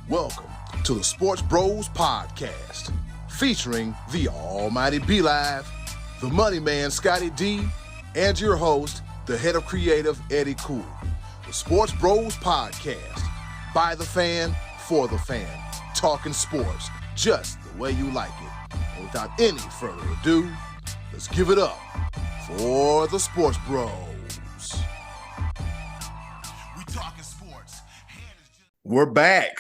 Welcome to the Sports Bros Podcast, featuring the almighty B-Live, the money man Scottie D, and your host, the head of creative Eddy Kool. The Sports Bros Podcast, by the fan, for the fan, talking sports just the way you like it. And without any further ado, let's give it up for the Sports Bros. We talking sports. We're back.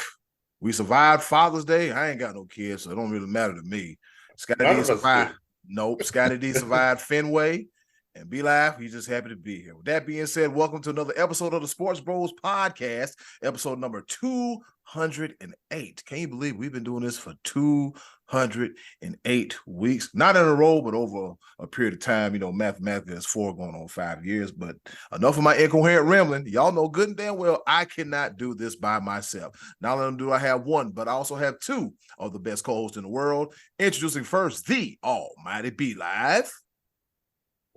We survived Father's Day. I ain't got no kids, so it don't really matter to me. Scottie D survived. Nope. Scottie D survived Fenway. And B-Live, he's just happy to be here. With that being said, welcome to another episode of the Sports Bros Podcast, episode number 208. Can you believe we've been doing this for 208 weeks? Not in a row, but over a period of time. You know, mathematically, that's 4 going on 5 years. But enough of my incoherent rambling. Y'all know good and damn well I cannot do this by myself. Not only do I have one, but I also have two of the best co-hosts in the world. Introducing first, the almighty B-Live.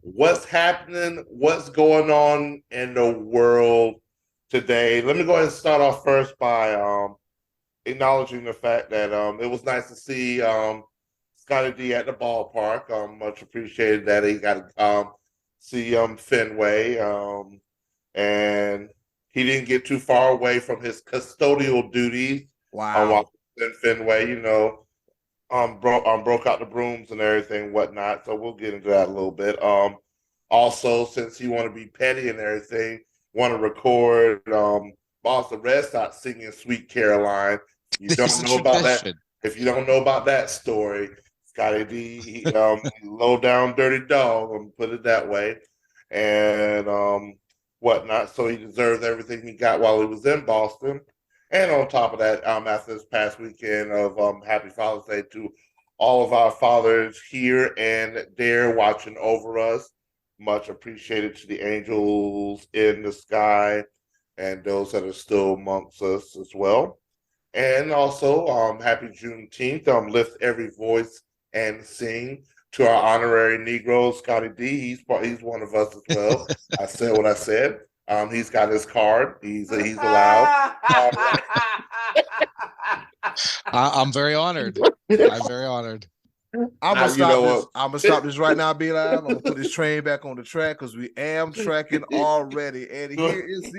What's happening? What's going on in the world today? Let me go ahead and start off first by acknowledging the fact that it was nice to see Scottie D at the ballpark. Much appreciated that he got to see Fenway, and he didn't get too far away from his custodial duties. Wow. In Fenway, you know. Broke out the brooms and everything, whatnot. So we'll get into that a little bit. Also, since you want to be petty and everything, want to record Boston Red Sox singing "Sweet Caroline." You don't know about that. If you don't know about that story, Scottie D, low down dirty dog. I'm gonna put it that way, and whatnot. So he deserves everything he got while he was in Boston. And on top of that, after this past weekend of Happy Father's Day to all of our fathers here and there watching over us, much appreciated to the angels in the sky and those that are still amongst us as well. And also, happy Juneteenth. Lift every voice and sing to our honorary Negro, Scottie D. He's one of us as well. I said what I said. He's got his card. He's allowed. I'm very honored. I'm very honored. I'm gonna stop this right now, B-Live. I'm gonna put this train back on the track because we am tracking already. And here is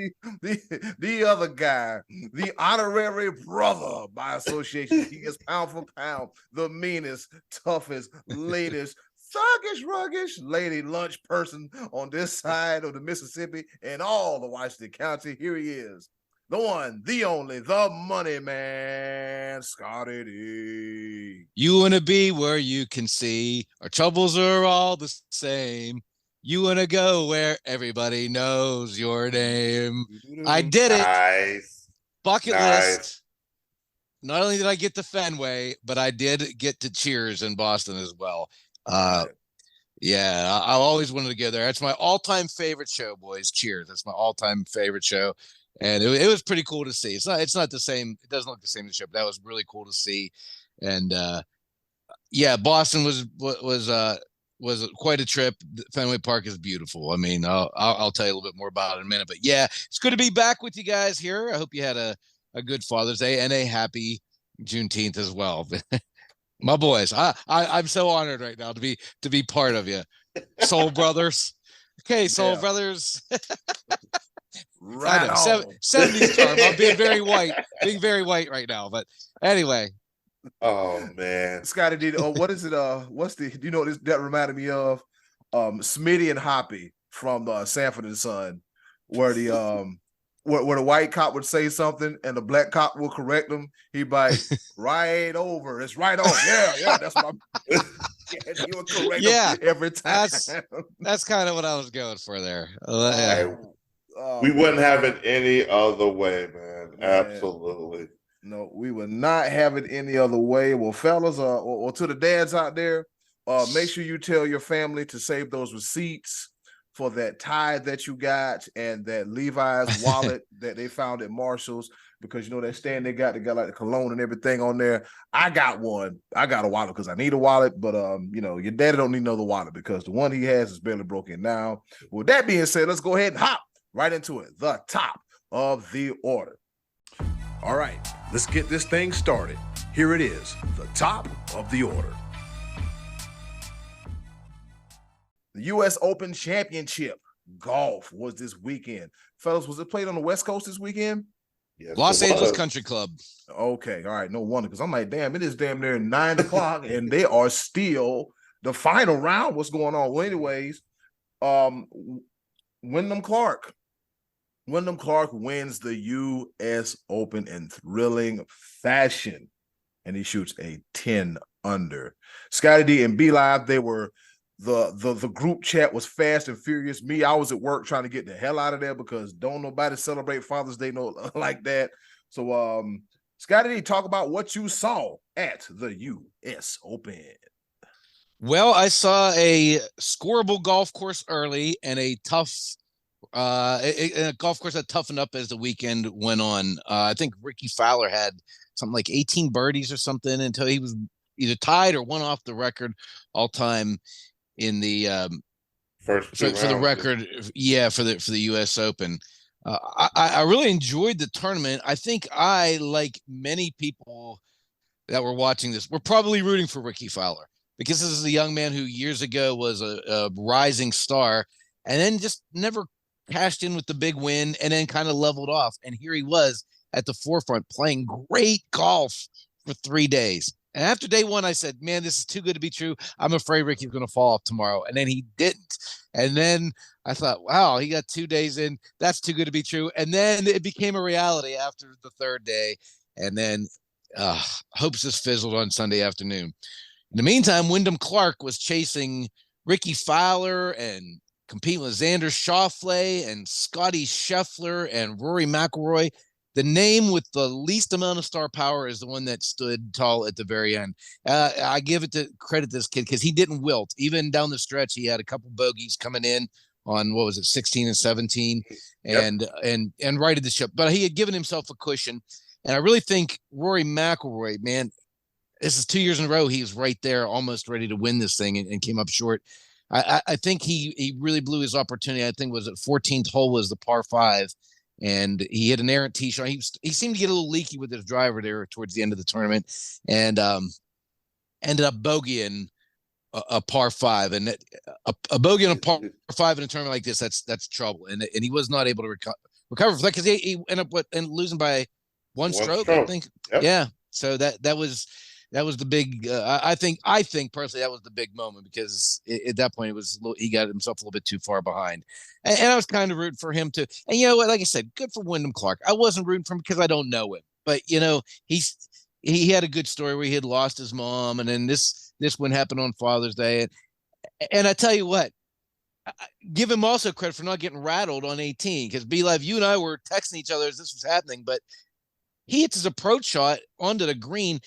the other guy, the honorary brother by association. He is pound for pound the meanest, toughest, latest, thuggish, ruggish lady lunch person on this side of the Mississippi and all the Washington County. Here he is, the one, the only, the money man, Scottie D. You want to be where you can see our troubles are all the same. You want to go where everybody knows your name. I did it. Nice. Bucket list. Not only did I get to Fenway, but I did get to Cheers in Boston as well. Yeah, I always wanted to go there. It's my all-time favorite show, boys. Cheers. That's my all-time favorite show. And it was pretty cool to see. It's not the same. It doesn't look the same as the show, but that was really cool to see. And yeah, Boston was quite a trip. Fenway Park is beautiful. I mean, I'll tell you a little bit more about it in a minute. But yeah, it's good to be back with you guys here. I hope you had a good Father's Day and a happy Juneteenth as well. My boys, I'm so honored right now to be part of you, Soul Brothers. Okay, Soul Brothers. Right. I know, 70s charm. I'm being very white right now. But anyway. Oh man, Scottie D. What is it? Do you know what that reminded me of? Smitty and Hoppy from Sanford and Son, where the where the white cop would say something and the black cop will correct him. He'd be like, right over. It's right on. Yeah, that's what I'm he would correct him every time. That's kind of what I was going for there. We wouldn't have it any other way, man. Absolutely. No, we would not have it any other way. Well, fellas, or to the dads out there, make sure you tell your family to save those receipts for that tie that you got and that Levi's wallet that they found at Marshall's, because you know that stand they got like the cologne and everything on there. I got one. I got a wallet because I need a wallet, but you know, your daddy don't need another wallet because the one he has is barely broken now. With that being said, let's go ahead and hop right into it. The top of the order. All right. Let's get this thing started. Here it is, the top of the order. The U.S. Open Championship golf was this weekend. Fellas, was it played on the West Coast this weekend? Yes, Los Angeles Country Club. Okay, all right, no wonder, because I'm like, damn, it is damn near 9 o'clock, and they are still the final round. What's going on? Well, anyways, Wyndham Clark wins the U.S. Open in thrilling fashion, and he shoots a 10 under. Scottie D and B Live, they were the group chat was fast and furious. Me, I was at work trying to get the hell out of there because don't nobody celebrate Father's Day like that. So, Scottie D, talk about what you saw at the U.S. Open. Well, I saw a scoreable golf course early and a tough a golf course that toughened up as the weekend went on. I think Ricky Fowler had something like 18 birdies or something until he was either tied or one off the record all time in the first for the record. Yeah, for the U.S. Open. I really enjoyed the tournament. I think I, like many people that were watching this, were probably rooting for Ricky Fowler because this is a young man who years ago was a rising star and then just never cashed in with the big win and then kind of leveled off. And here he was at the forefront playing great golf for 3 days. And after day one, I said, man, this is too good to be true. I'm afraid Ricky's going to fall off tomorrow. And then he didn't. And then I thought, wow, he got 2 days in. That's too good to be true. And then it became a reality after the third day. And then hopes just fizzled on Sunday afternoon. In the meantime, Wyndham Clark was chasing Ricky Fowler and competing with Xander Schauffele and Scottie Scheffler and Rory McIlroy. The name with the least amount of star power is the one that stood tall at the very end. I give it to credit this kid because he didn't wilt. Even down the stretch, he had a couple bogeys coming in on 16 and 17, and righted the ship. But he had given himself a cushion, and I really think Rory McIlroy, man, this is 2 years in a row he was right there, almost ready to win this thing, and came up short. I think he really blew his opportunity. I think it was at 14th hole was the par 5. And he hit an errant tee shot. He seemed to get a little leaky with his driver there towards the end of the tournament, and ended up bogeying a par 5. And a bogey on a par 5 in a tournament like this, that's trouble. And he was not able to recover from that because he ended up losing by one stroke, I think. Yep. Yeah. So that was the big. I think personally that was the big moment because at that point he got himself a little bit too far behind, and I was kind of rooting for him to. And you know what? Like I said, good for Wyndham Clark. I wasn't rooting for him because I don't know him, but you know he had a good story where he had lost his mom, and then this one happened on Father's Day, and I tell you what, give him also credit for not getting rattled on 18 because B-Live, you and I were texting each other as this was happening, but he hits his approach shot onto the green.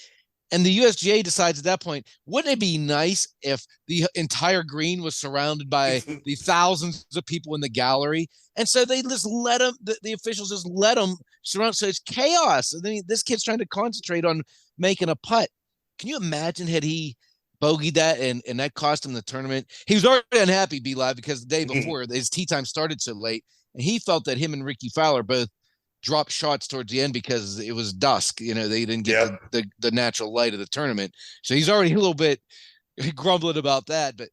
And the USGA decides at that point, wouldn't it be nice if the entire green was surrounded by the thousands of people in the gallery? And so they just let him, the officials just let him surround. So it's chaos. And then this kid's trying to concentrate on making a putt. Can you imagine had he bogeyed that and that cost him the tournament? He was already unhappy, B-Live, because the day before his tee time started so late. And he felt that him and Ricky Fowler both dropped shots towards the end because it was dusk. You know, they didn't get the natural light of the tournament. So he's already a little bit grumbling about that. But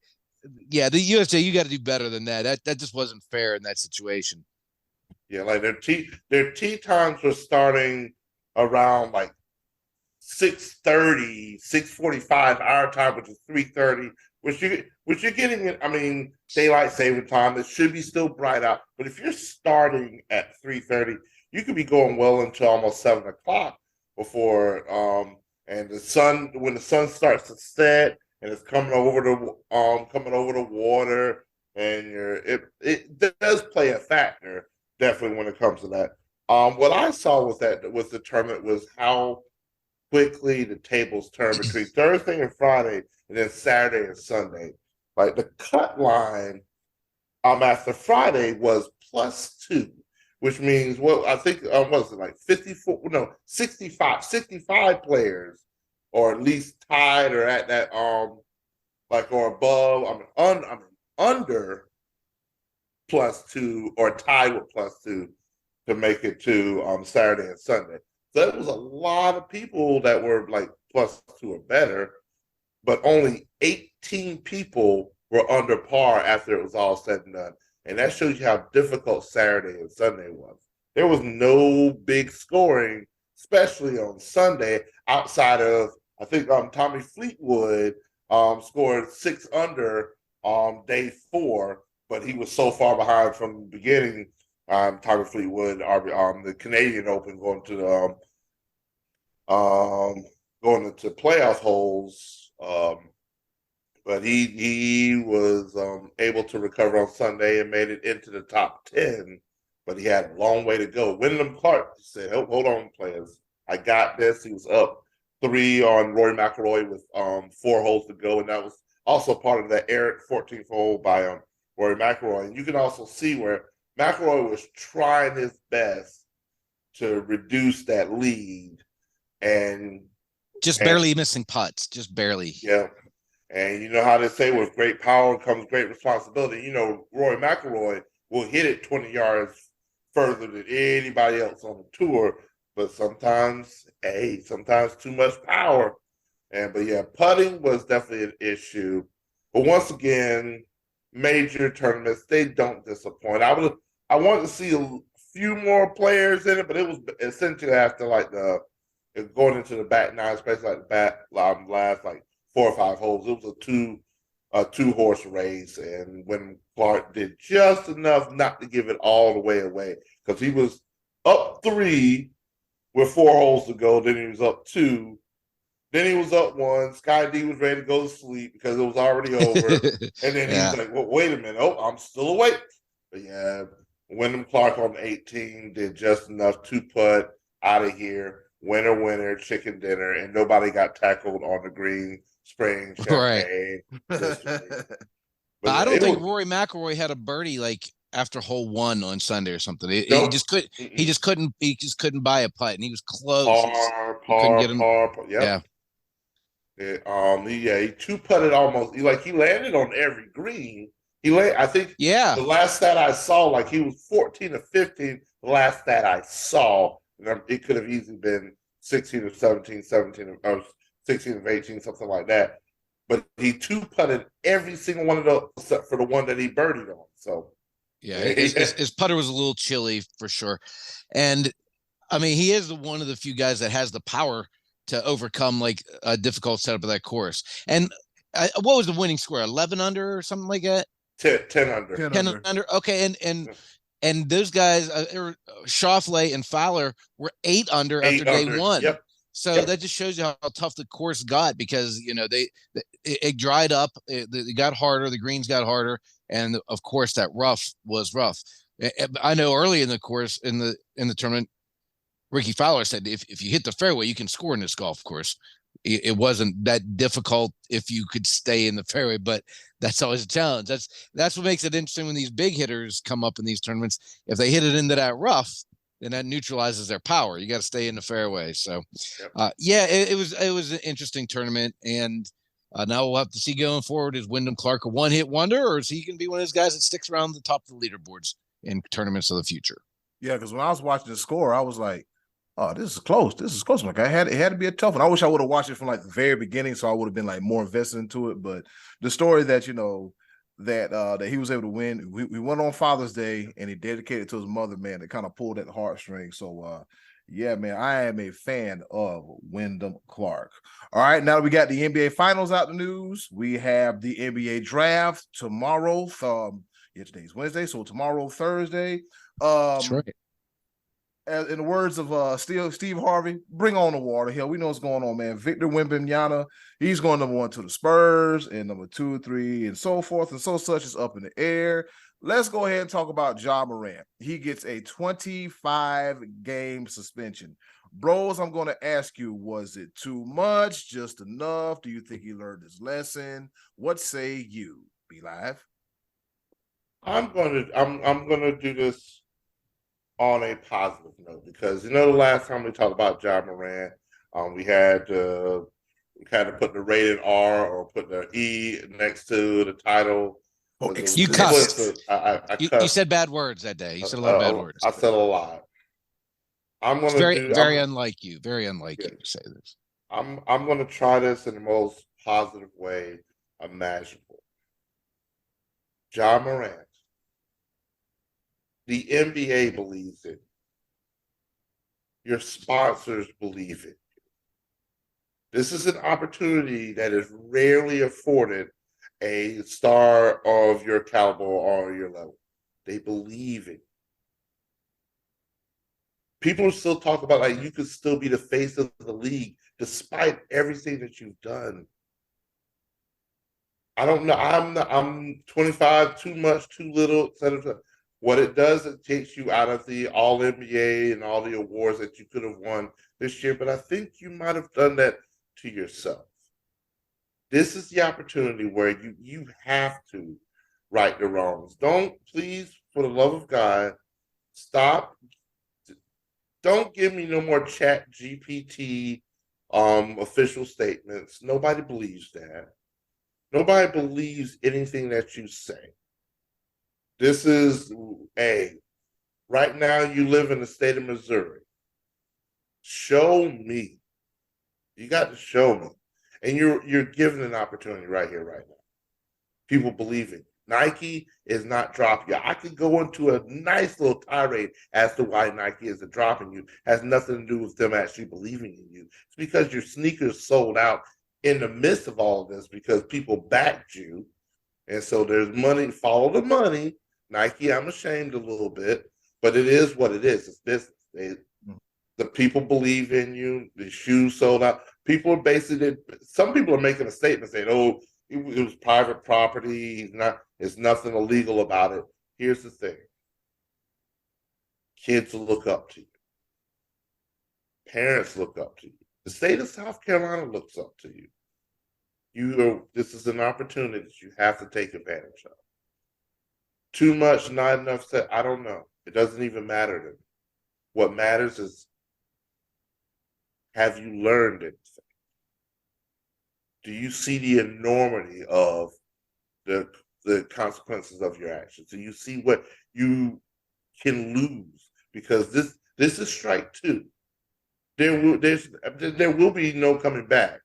yeah, the USGA, you got to do better than that. That just wasn't fair in that situation. Yeah, like their tee times were starting around like 6:30, 6:45 our time, which is 3:30, which you're getting. I mean, daylight saving time. It should be still bright out, but if you're starting at 3:30, you could be going well until almost 7 o'clock before and when the sun starts to set and it's coming over the water, and it does play a factor definitely when it comes to that. What I saw was the tournament was how quickly the tables turned between Thursday and Friday, and then Saturday and Sunday. Like the cut line after Friday was +2. Which means, well, I think, what was it, like 65 players, or at least tied or at that, or above, under +2 or tied with +2 to make it to Saturday and Sunday. So it was a lot of people that were like +2 or better, but only 18 people were under par after it was all said and done. And that shows you how difficult Saturday and Sunday was. There was no big scoring, especially on Sunday, outside of, I think Tommy Fleetwood scored 6 under on day 4, but he was so far behind from the beginning. Tommy Fleetwood, the Canadian Open, going into playoff holes. But he was able to recover on Sunday and made it into the top 10, but he had a long way to go. Wyndham Clark said, hold on, players. I got this. He was up 3 on Rory McIlroy with 4 holes to go, and that was also part of that errant 14th hole by Rory McIlroy. And you can also see where McIlroy was trying his best to reduce that lead and barely missing putts, just barely. Yeah. And you know how they say with great power comes great responsibility. You know, Rory McIlroy will hit it 20 yards further than anybody else on the tour, but sometimes too much power. But yeah, putting was definitely an issue. But once again, major tournaments, they don't disappoint. I wanted to see a few more players in it, but it was essentially after like going into the back 9, especially like the last like 4 or 5 holes. It was a 2-horse race, and when Clark did just enough not to give it all the way away, because he was up 3 with 4 holes to go. Then he was up 2. Then he was up 1. Scottie D was ready to go to sleep because it was already over. And then he was like, well, wait a minute. Oh, I'm still awake. But yeah, Wyndham Clark on 18 did just enough to putt out of here. Winner, chicken dinner, and nobody got tackled on the green, spraying champagne. Right. But I don't think Rory McIlroy had a birdie like after hole 1 on Sunday or something. He just couldn't buy a putt, and he was close. Par. Yep. Yeah. He 2-putted almost. He landed on every green. I think. Yeah. The last stat I saw, like he was 14 or 15. The last stat I saw. It could have easily been 16 or 17, or 16 or 18, something like that. But he 2-putted every single one of those except for the one that he birdied on. So yeah, his putter was a little chilly for sure. And I mean, he is one of the few guys that has the power to overcome like a difficult setup of that course. And what was the winning score? 11 under or something like that? 10 under. 10 under. Okay, and those guys, Schauffele and Fowler, were 8 under after day 1. Yep. So that just shows you how tough the course got, because it dried up, it got harder, the greens got harder, and of course that rough was rough. I know early in the course in the tournament, Ricky Fowler said if you hit the fairway, you can score in this golf course. It wasn't that difficult if you could stay in the fairway, but that's always a challenge. That's what makes it interesting when these big hitters come up in these tournaments. If they hit it into that rough, then that neutralizes their power. You got to stay in the fairway. So, it was an interesting tournament, and now we'll have to see going forward. Is Wyndham Clark a one-hit wonder, or is he going to be one of those guys that sticks around the top of the leaderboards in tournaments of the future? Yeah, because when I was watching the score, I was like, oh, this is close. This is close. Like it had to be a tough one. I wish I would have watched it from like the very beginning, so I would have been like more invested into it. But the story that that he was able to win, we went on Father's Day, and he dedicated to his mother. Man, it kind of pulled at heartstrings. So yeah, man, I am a fan of Wyndham Clark. All right, now that we got the NBA Finals out the news, we have the NBA Draft tomorrow. Today's Wednesday, so tomorrow, Thursday. That's right. In the words of Steve Harvey, bring on the water. Hell, we know what's going on, man. Victor Wembanyama, he's going number 1 to the Spurs, and number 2, 3, and so forth and so such is up in the air. Let's go ahead and talk about Ja Morant. He gets a 25-game suspension. Bros, I'm going to ask you, was it too much, just enough? Do you think he learned his lesson? What say you? Be live. I'm gonna do this on a positive note, because the last time we talked about Ja Morant, we had to put the rated R or put the E next to the title. You cussed. You said bad words that day. You said a lot of bad words. I said a lot. I'm It's gonna very unlike you. Very unlike you to say this. I'm gonna try this in the most positive way imaginable. John Morant, the NBA believes it. Your sponsors believe it. This is an opportunity that is rarely afforded a star of your caliber or your level. They believe it. People are still talking about like you could still be the face of the league despite everything that you've done. I don't know. I'm 25, too much, too little, etc. What it does, it takes you out of the All NBA and all the awards that you could have won this year. But I think you might have done that to yourself. This is the opportunity where you have to right the wrongs. Don't, please, for the love of God, stop. Don't give me no more Chat GPT official statements. Nobody believes that. Nobody believes anything that you say. This is right now you live in the state of Missouri. Show me. You got to show me. And you're given an opportunity right here, right now. People believe it. Nike is not dropping you. I could go into a nice little tirade as to why Nike isn't dropping you. It has nothing to do with them actually believing in you. It's because your sneakers sold out in the midst of all of this because people backed you. And so there's money, follow the money. Nike, I'm ashamed a little bit, but it is what it is. It's business. The people believe in you. The shoes sold out. People are basically, some people are making a statement saying, oh, it was private property. There's nothing illegal about it. Here's the thing. Kids will look up to you. Parents look up to you. The state of South Carolina looks up to you. This is an opportunity that you have to take advantage of. Too much, not enough said, I don't know. It doesn't even matter to me. What matters is, have you learned anything? Do you see the enormity of the consequences of your actions? Do you see what you can lose? Because this is strike two. There will be no coming back.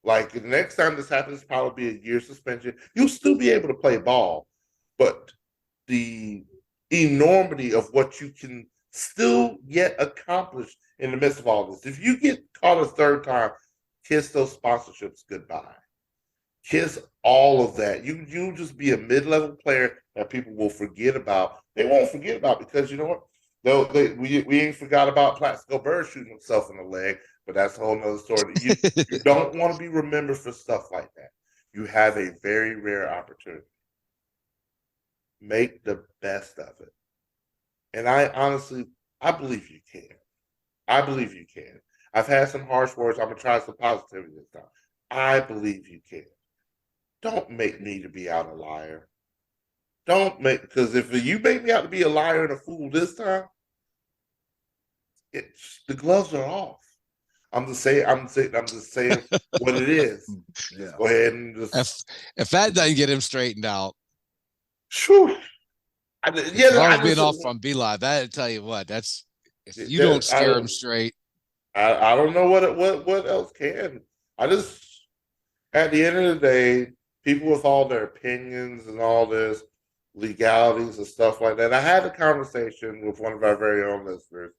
Like the next time this happens, probably be a year suspension. You'll still be able to play ball, but the enormity of what you can still yet accomplish in the midst of all this. If you get caught a third time, kiss those sponsorships goodbye. Kiss all of that. You just be a mid-level player that people will forget about. They won't forget about because you know what? We ain't forgot about Plaxico Bird shooting himself in the leg, but that's a whole nother story. You don't want to be remembered for stuff like that. You have a very rare opportunity. Make the best of it. And I believe you can. I believe you can. I've had some harsh words. I'm going to try some positivity this time. I believe you can. Don't make me to be out a liar. Because if you make me out to be a liar and a fool this time, the gloves are off. I'm just saying what it is. Yeah. Go ahead and just. If that doesn't get him straightened out. Sure. I was being off from B-Live. That'll tell you what. That's if you don't scare him straight. I don't know what else can. I just at the end of the day, people with all their opinions and all this legalities and stuff like that. I had a conversation with one of our very own listeners.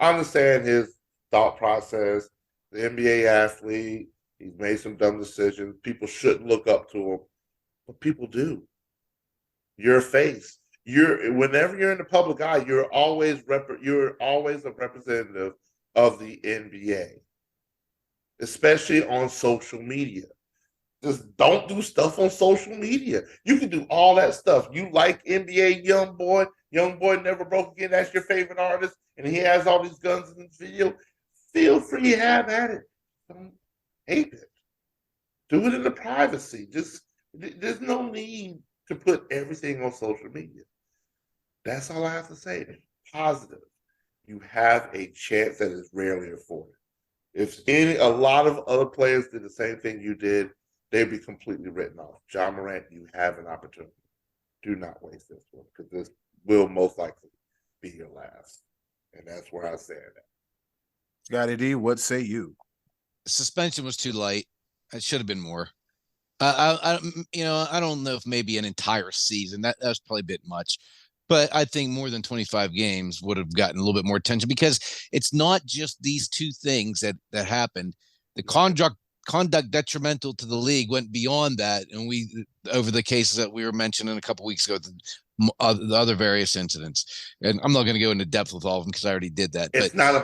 I understand his thought process. The NBA athlete, he's made some dumb decisions. People shouldn't look up to him, but people do. You're a face. Whenever you're in the public eye, you're always a representative of the NBA, especially on social media. Just don't do stuff on social media. You can do all that stuff. You like NBA Young Boy Never Broke Again. That's your favorite artist, and he has all these guns in the video. Feel free to have at it. Don't hate it. Do it in the privacy. There's no need to put everything on social media. That's all I have to say. Positive. You have a chance that is rarely afforded. If a lot of other players did the same thing you did, they'd be completely written off. John Morant, you have an opportunity. Do not waste this one because this will most likely be your last. And that's where I stand at. Scottie D, what say you? Suspension was too light. It should have been more. I don't know if maybe an entire season. That's probably a bit much. But I think more than 25 games would have gotten a little bit more attention, because it's not just these two things that happened. The conduct detrimental to the league went beyond that, and we, over the cases that we were mentioning a couple weeks ago, the other various incidents. And I'm not going to go into depth with all of them because I already did that. It's not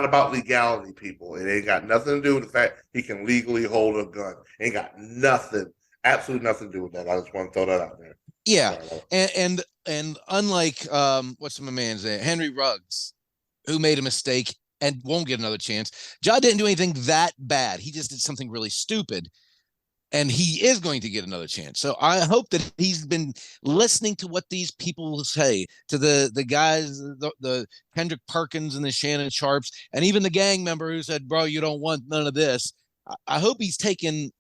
about legality, people. It ain't got nothing to do with the fact he can legally hold a gun. It ain't got absolutely nothing to do with that. I just want to throw that out there. Yeah, and unlike what's my man's name, Henry Ruggs, who made a mistake and won't get another chance. Ja didn't do anything that bad. He just did something really stupid, and he is going to get another chance. So I hope that he's been listening to what these people will say, to the guys, the Kendrick Perkins and the Shannon Sharps, and even the gang member who said, "Bro, you don't want none of this." I hope he's taken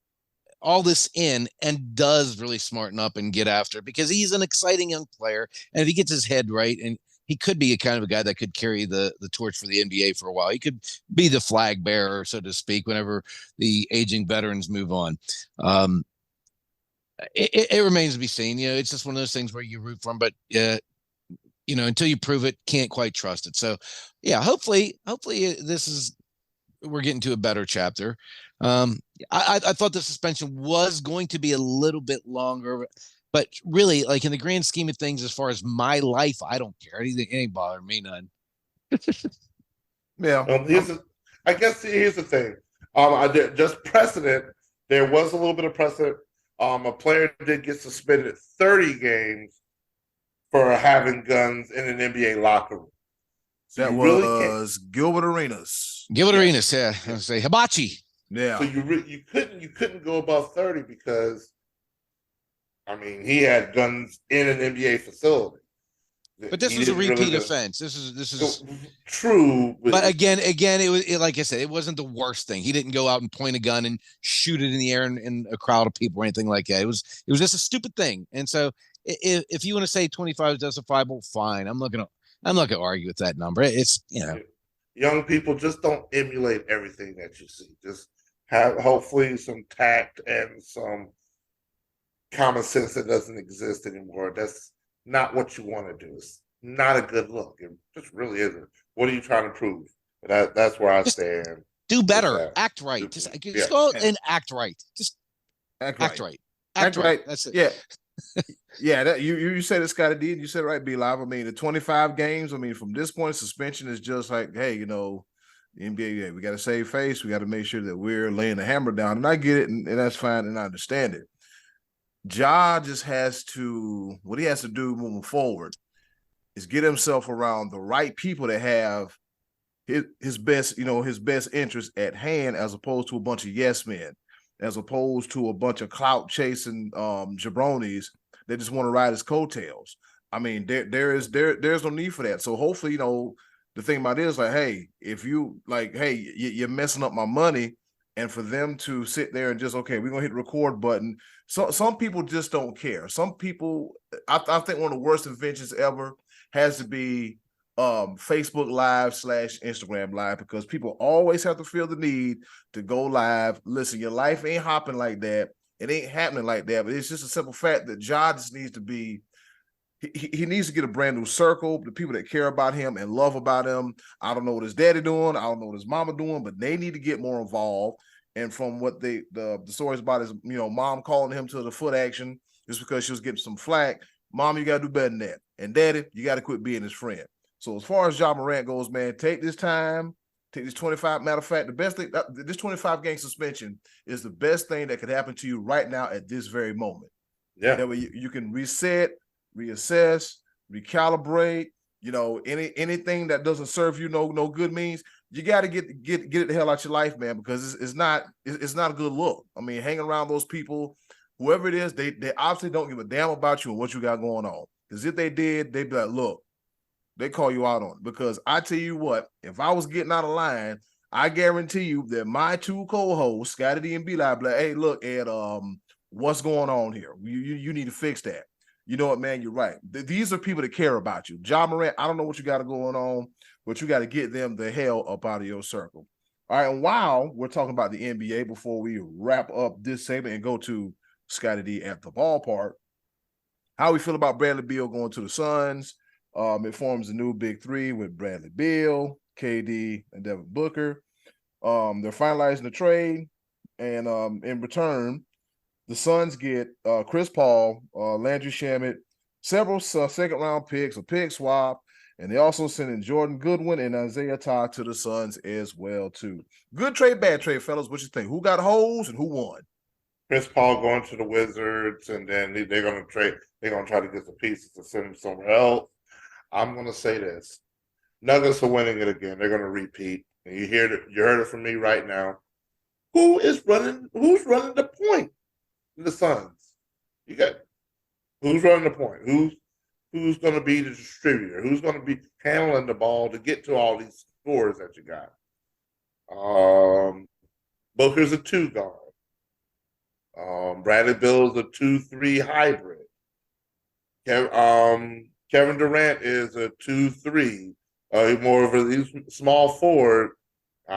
all this in and does really smarten up and get after it, because he's an exciting young player, and if he gets his head right, and he could be a kind of a guy that could carry the torch for the NBA for a while. He could be the flag bearer, so to speak, whenever the aging veterans move on. It remains to be seen. It's just one of those things where you root for him, but until you prove it, can't quite trust it. So yeah, hopefully we're getting to a better chapter. I thought the suspension was going to be a little bit longer, but really, like, in the grand scheme of things, as far as my life, I don't care. It ain't bothering me none. Yeah. Here's the thing. Just precedent. There was a little bit of precedent. A player did get suspended 30 games for having guns in an NBA locker room. So that was Gilbert Arenas. Arenas, yeah. I was say Hibachi. Yeah. So you couldn't go above 30 because, he had guns in an NBA facility. But this was a repeat offense. This is true. But again, it was like I said, it wasn't the worst thing. He didn't go out and point a gun and shoot it in the air in a crowd of people or anything like that. It was just a stupid thing. And so if you want to say 25 is justifiable, fine. I'm not gonna argue with that number. It's young people, just don't emulate everything that you see. Just have hopefully some tact and some common sense that doesn't exist anymore. That's not what you want to do. It's not a good look. It just really isn't. What are you trying to prove? That's where I stand. Do better. Act right. Just go out and act right. Just act right. Act right. That's it. Yeah. Yeah, you said it, Scottie D. You said it right, B-Live. The 25 games, from this point, suspension is just like, hey, the NBA, we got to save face. We got to make sure that we're laying the hammer down. And I get it, and that's fine, and I understand it. Ja just has to, what he has to do moving forward is get himself around the right people that have his best interest at hand, as opposed to a bunch of yes men, as opposed to a bunch of clout chasing jabronis that just want to ride his coattails. There's no need for that. So hopefully, the thing about it is like, hey, if you like, hey, you're messing up my money, and for them to sit there and just, okay, we're gonna hit the record button. So some people just don't care. Some people, I think one of the worst inventions ever has to be Facebook Live / Instagram Live, because people always have to feel the need to go live. Listen, your life ain't hopping like that. It ain't happening like that. But it's just a simple fact that Ja just needs to be, he needs to get a brand new circle, the people that care about him and love about him. I don't know what his daddy doing. I don't know what his mama doing, but they need to get more involved. And from what the stories about his, mom calling him to the foot action just because she was getting some flack. Mom, you got to do better than that. And daddy, you got to quit being his friend. So as far as Ja Morant goes, man, take this time, take this 25. Matter of fact, the best thing, this 25 game suspension is the best thing that could happen to you right now at this very moment. Yeah. That way you can reset, reassess, recalibrate. Anything that doesn't serve you no good means, you got to get it the hell out your life, man, because it's not a good look. Hanging around those people, whoever it is, they obviously don't give a damn about you and what you got going on. Because if they did, they'd be like, look, they call you out on it. Because I tell you what, if I was getting out of line, I guarantee you that my two co-hosts, Scottie D and B-Live, be like, hey, look, Ed, what's going on here? You need to fix that. You know what, man? You're right. These are people that care about you. Ja Morant, I don't know what you got going on, but you got to get them the hell up out of your circle. All right, and while we're talking about the NBA, before we wrap up this segment and go to Scottie D at the ballpark, how we feel about Bradley Beal going to the Suns. It forms a new big three with Bradley Beal, KD, and Devin Booker. They're finalizing the trade, and in return, the Suns get Chris Paul, Landry Shamet, several second-round picks, a pick swap, and they also sent in Jordan Goodwin and Isaiah Todd to the Suns as well, too. Good trade, bad trade, fellas. What you think? Who got holes and who won? Chris Paul going to the Wizards, and then they're going to trade. They're going to try to get the pieces to send him somewhere else. I'm going to say this: Nuggets are winning it again. They're going to repeat. And you heard it from me right now. Who's running the point in the Suns? You got who's running the point? Who's going to be the distributor? Who's going to be handling the ball to get to all these scores that you got? Booker's a 2 guard. Bradley Beal's a 2-3 hybrid. Kevin Durant is a 2-3. More of a small forward. He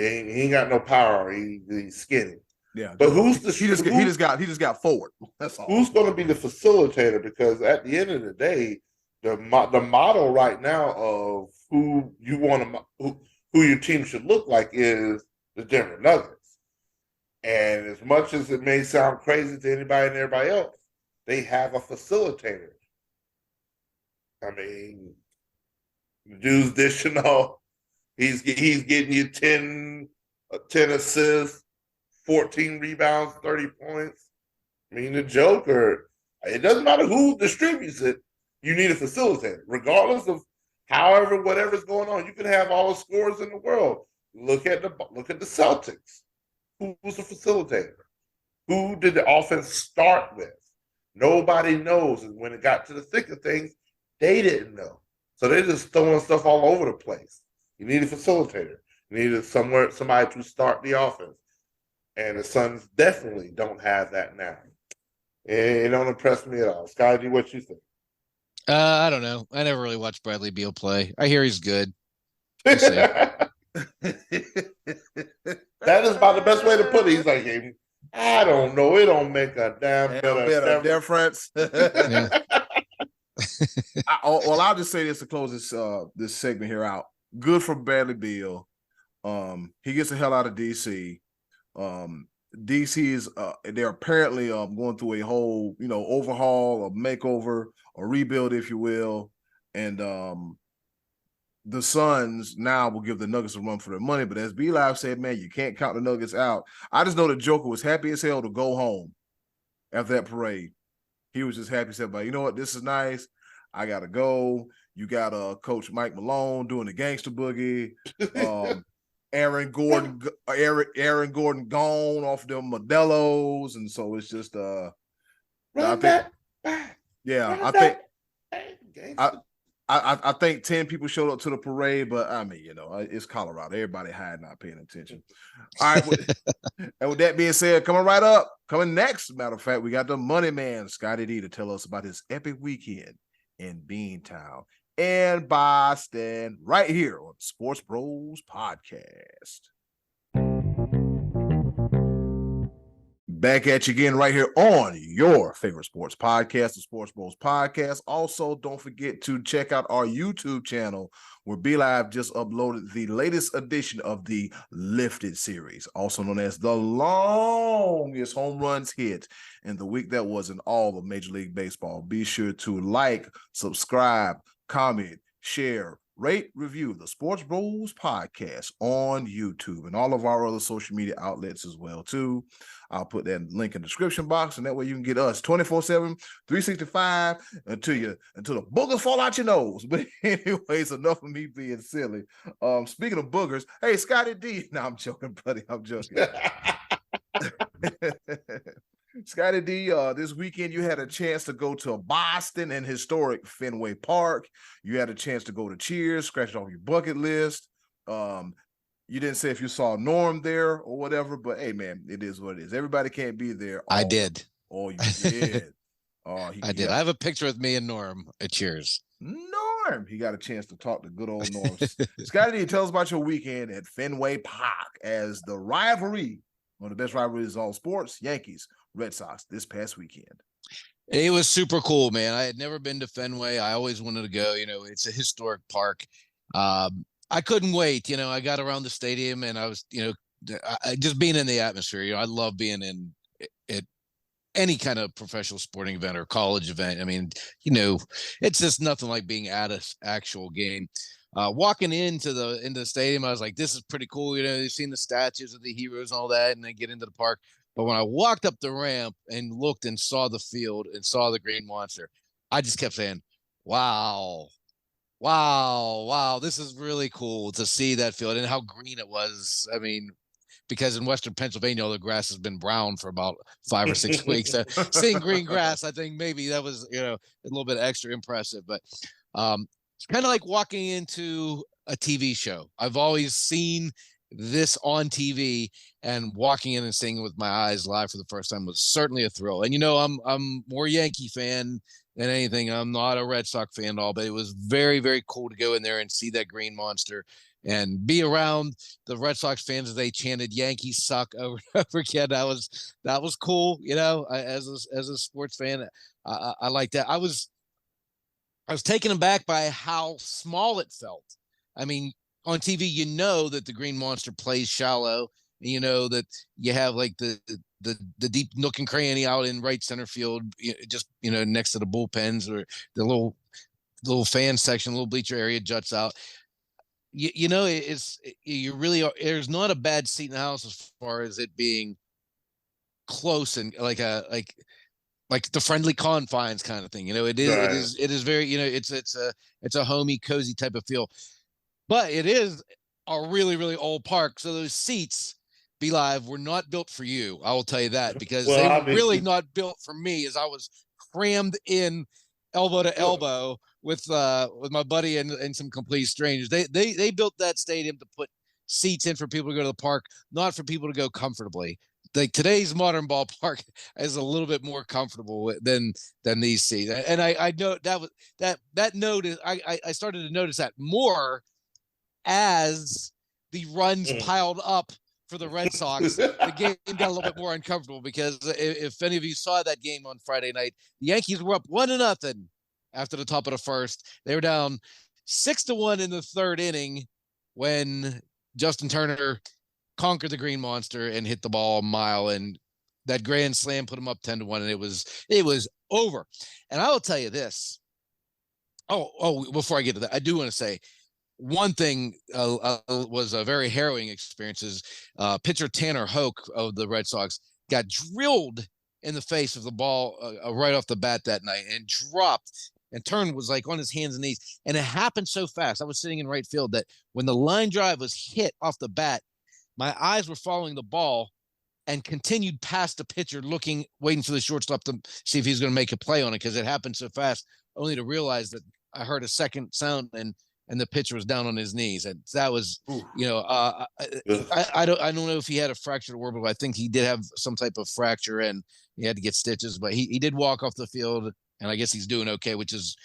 ain't got no power. He's skinny. Yeah, but he just got forward. That's all. Who's going to be the facilitator? Because at the end of the day, the model right now of who you want to who your team should look like is the Denver Nuggets. And as much as it may sound crazy to anybody and everybody else, they have a facilitator. I mean, the dude's dishing off. He's getting you 10 assists, 14 rebounds, 30 points. I mean, the Joker, it doesn't matter who distributes it, you need a facilitator. Regardless of whatever's going on, you can have all the scores in the world. Look at the Celtics. Who's the facilitator? Who did the offense start with? Nobody knows. And when it got to the thick of things, they didn't know. So they're just throwing stuff all over the place. You need a facilitator. You need somebody to start the offense. And the Suns definitely don't have that now. It don't impress me at all. Scottie D, what you think? I don't know. I never really watched Bradley Beal play. I hear he's good. That is about the best way to put it. He's like, I don't know. It don't make a damn bit of difference. I'll just say this to close this segment here out. Good for Bradley Beal. He gets the hell out of DC. DC is they're apparently going through a whole overhaul, a makeover, a rebuild, if you will, and the Suns now will give the Nuggets a run for their money. But as B-Live said, man, you can't count the Nuggets out. I just know the Joker was happy as hell to go home after that parade. He was just happy. He said, but you know what? This is nice. I got to go. You got Coach Mike Malone doing the gangster boogie. Aaron Gordon gone off them Modelo's. And so it's just I think 10 people showed up to the parade, but I mean, it's Colorado. Everybody hiding, not paying attention. All right. And with that being said, coming next, matter of fact, we got the money man, Scottie D, to tell us about his epic weekend in Beantown and Boston right here on Sports Bros Podcast. Back at you again right here on your favorite sports podcast, the Sports Bros Podcast. Also, don't forget to check out our YouTube channel where B-Live just uploaded the latest edition of the Lifted series, also known as the longest home runs hit in the week that was in all of Major League Baseball. Be sure to like, subscribe, comment, share, rate, review the Sports Bros Podcast on YouTube and all of our other social media outlets as well, too. I'll put that link in the description box, and that way you can get us 24/7, 365 until the boogers fall out your nose. But anyways, enough of me being silly. Speaking of boogers, hey, Scottie D. No, I'm joking, buddy. I'm joking. Scottie D, this weekend you had a chance to go to Boston and historic Fenway Park. You had a chance to go to Cheers, scratch it off your bucket list. You didn't say if you saw Norm there or whatever, but hey, man, it is what it is. Everybody can't be there. I did. Oh, you did. I did. I have a picture with me and Norm at Cheers. Norm, time he got a chance to talk to good old North. Scottie D, tell us about your weekend at Fenway Park as the rivalry, one of the best rivalries in all sports, Yankees, Red Sox, this past weekend. It was super cool, man. I had never been to Fenway. I always wanted to go. It's a historic park. I couldn't wait. I got around the stadium and I was, just being in the atmosphere. I love being in it. Any kind of professional sporting event or college event. I mean, it's just nothing like being at an actual game. Walking into the stadium, I was like, this is pretty cool. You've seen the statues of the heroes and all that, and then get into the park. But when I walked up the ramp and looked and saw the field and saw the green monster, I just kept saying, wow, this is really cool to see that field and how green it was. I mean, because in Western Pennsylvania, all the grass has been brown for about 5 or 6 weeks. Seeing green grass, I think maybe that was, a little bit extra impressive. But it's kind of like walking into a TV show. I've always seen this on TV, and walking in and seeing it with my eyes live for the first time was certainly a thrill. And, I'm more Yankee fan than anything. I'm not a Red Sox fan at all, but it was very, very cool to go in there and see that green monster and be around the Red Sox fans as they chanted "Yankees suck" over and over again. That was cool. As a sports fan, I like that. I was taken aback by how small it felt. I mean, on TV, that the green monster plays shallow. And that you have like the deep nook and cranny out in right center field, just next to the bullpens, or the little fan section, little bleacher area juts out. There's not a bad seat in the house as far as it being close and like the friendly confines kind of thing. It is very, it's a homey, cozy type of feel, but it is a really, really old park. So those seats, Be Live, were not built for you. I will tell you that, because they were really not built for me, as I was crammed in elbow to elbow with my buddy and some complete strangers. They built that stadium to put seats in for people to go to the park, not for people to go comfortably. Like today's modern ballpark is a little bit more comfortable than these seats. And I know that notice I started to notice that more as the runs piled up for the Red Sox. The game got a little bit more uncomfortable, because if any of you saw that game on Friday night, the Yankees were up 1-0 after the top of the first. They were down 6-1 in the third inning when Justin Turner conquered the green monster and hit the ball a mile, and that grand slam put them up 10-1, and it was over. And I will tell you this. Before I get to that, I do want to say one thing was a very harrowing experience. Is pitcher Tanner Hoke of the Red Sox got drilled in the face of the ball right off the bat that night and dropped, and Turner was like on his hands and knees. And it happened so fast. I was sitting in right field that when the line drive was hit off the bat, my eyes were following the ball and continued past the pitcher, waiting for the shortstop to see if he's going to make a play on it, because it happened so fast, only to realize that I heard a second sound and the pitcher was down on his knees. And that was, I don't know if he had a fractured orbital. I think he did have some type of fracture and he had to get stitches, but he did walk off the field, and I guess he's doing okay, which is,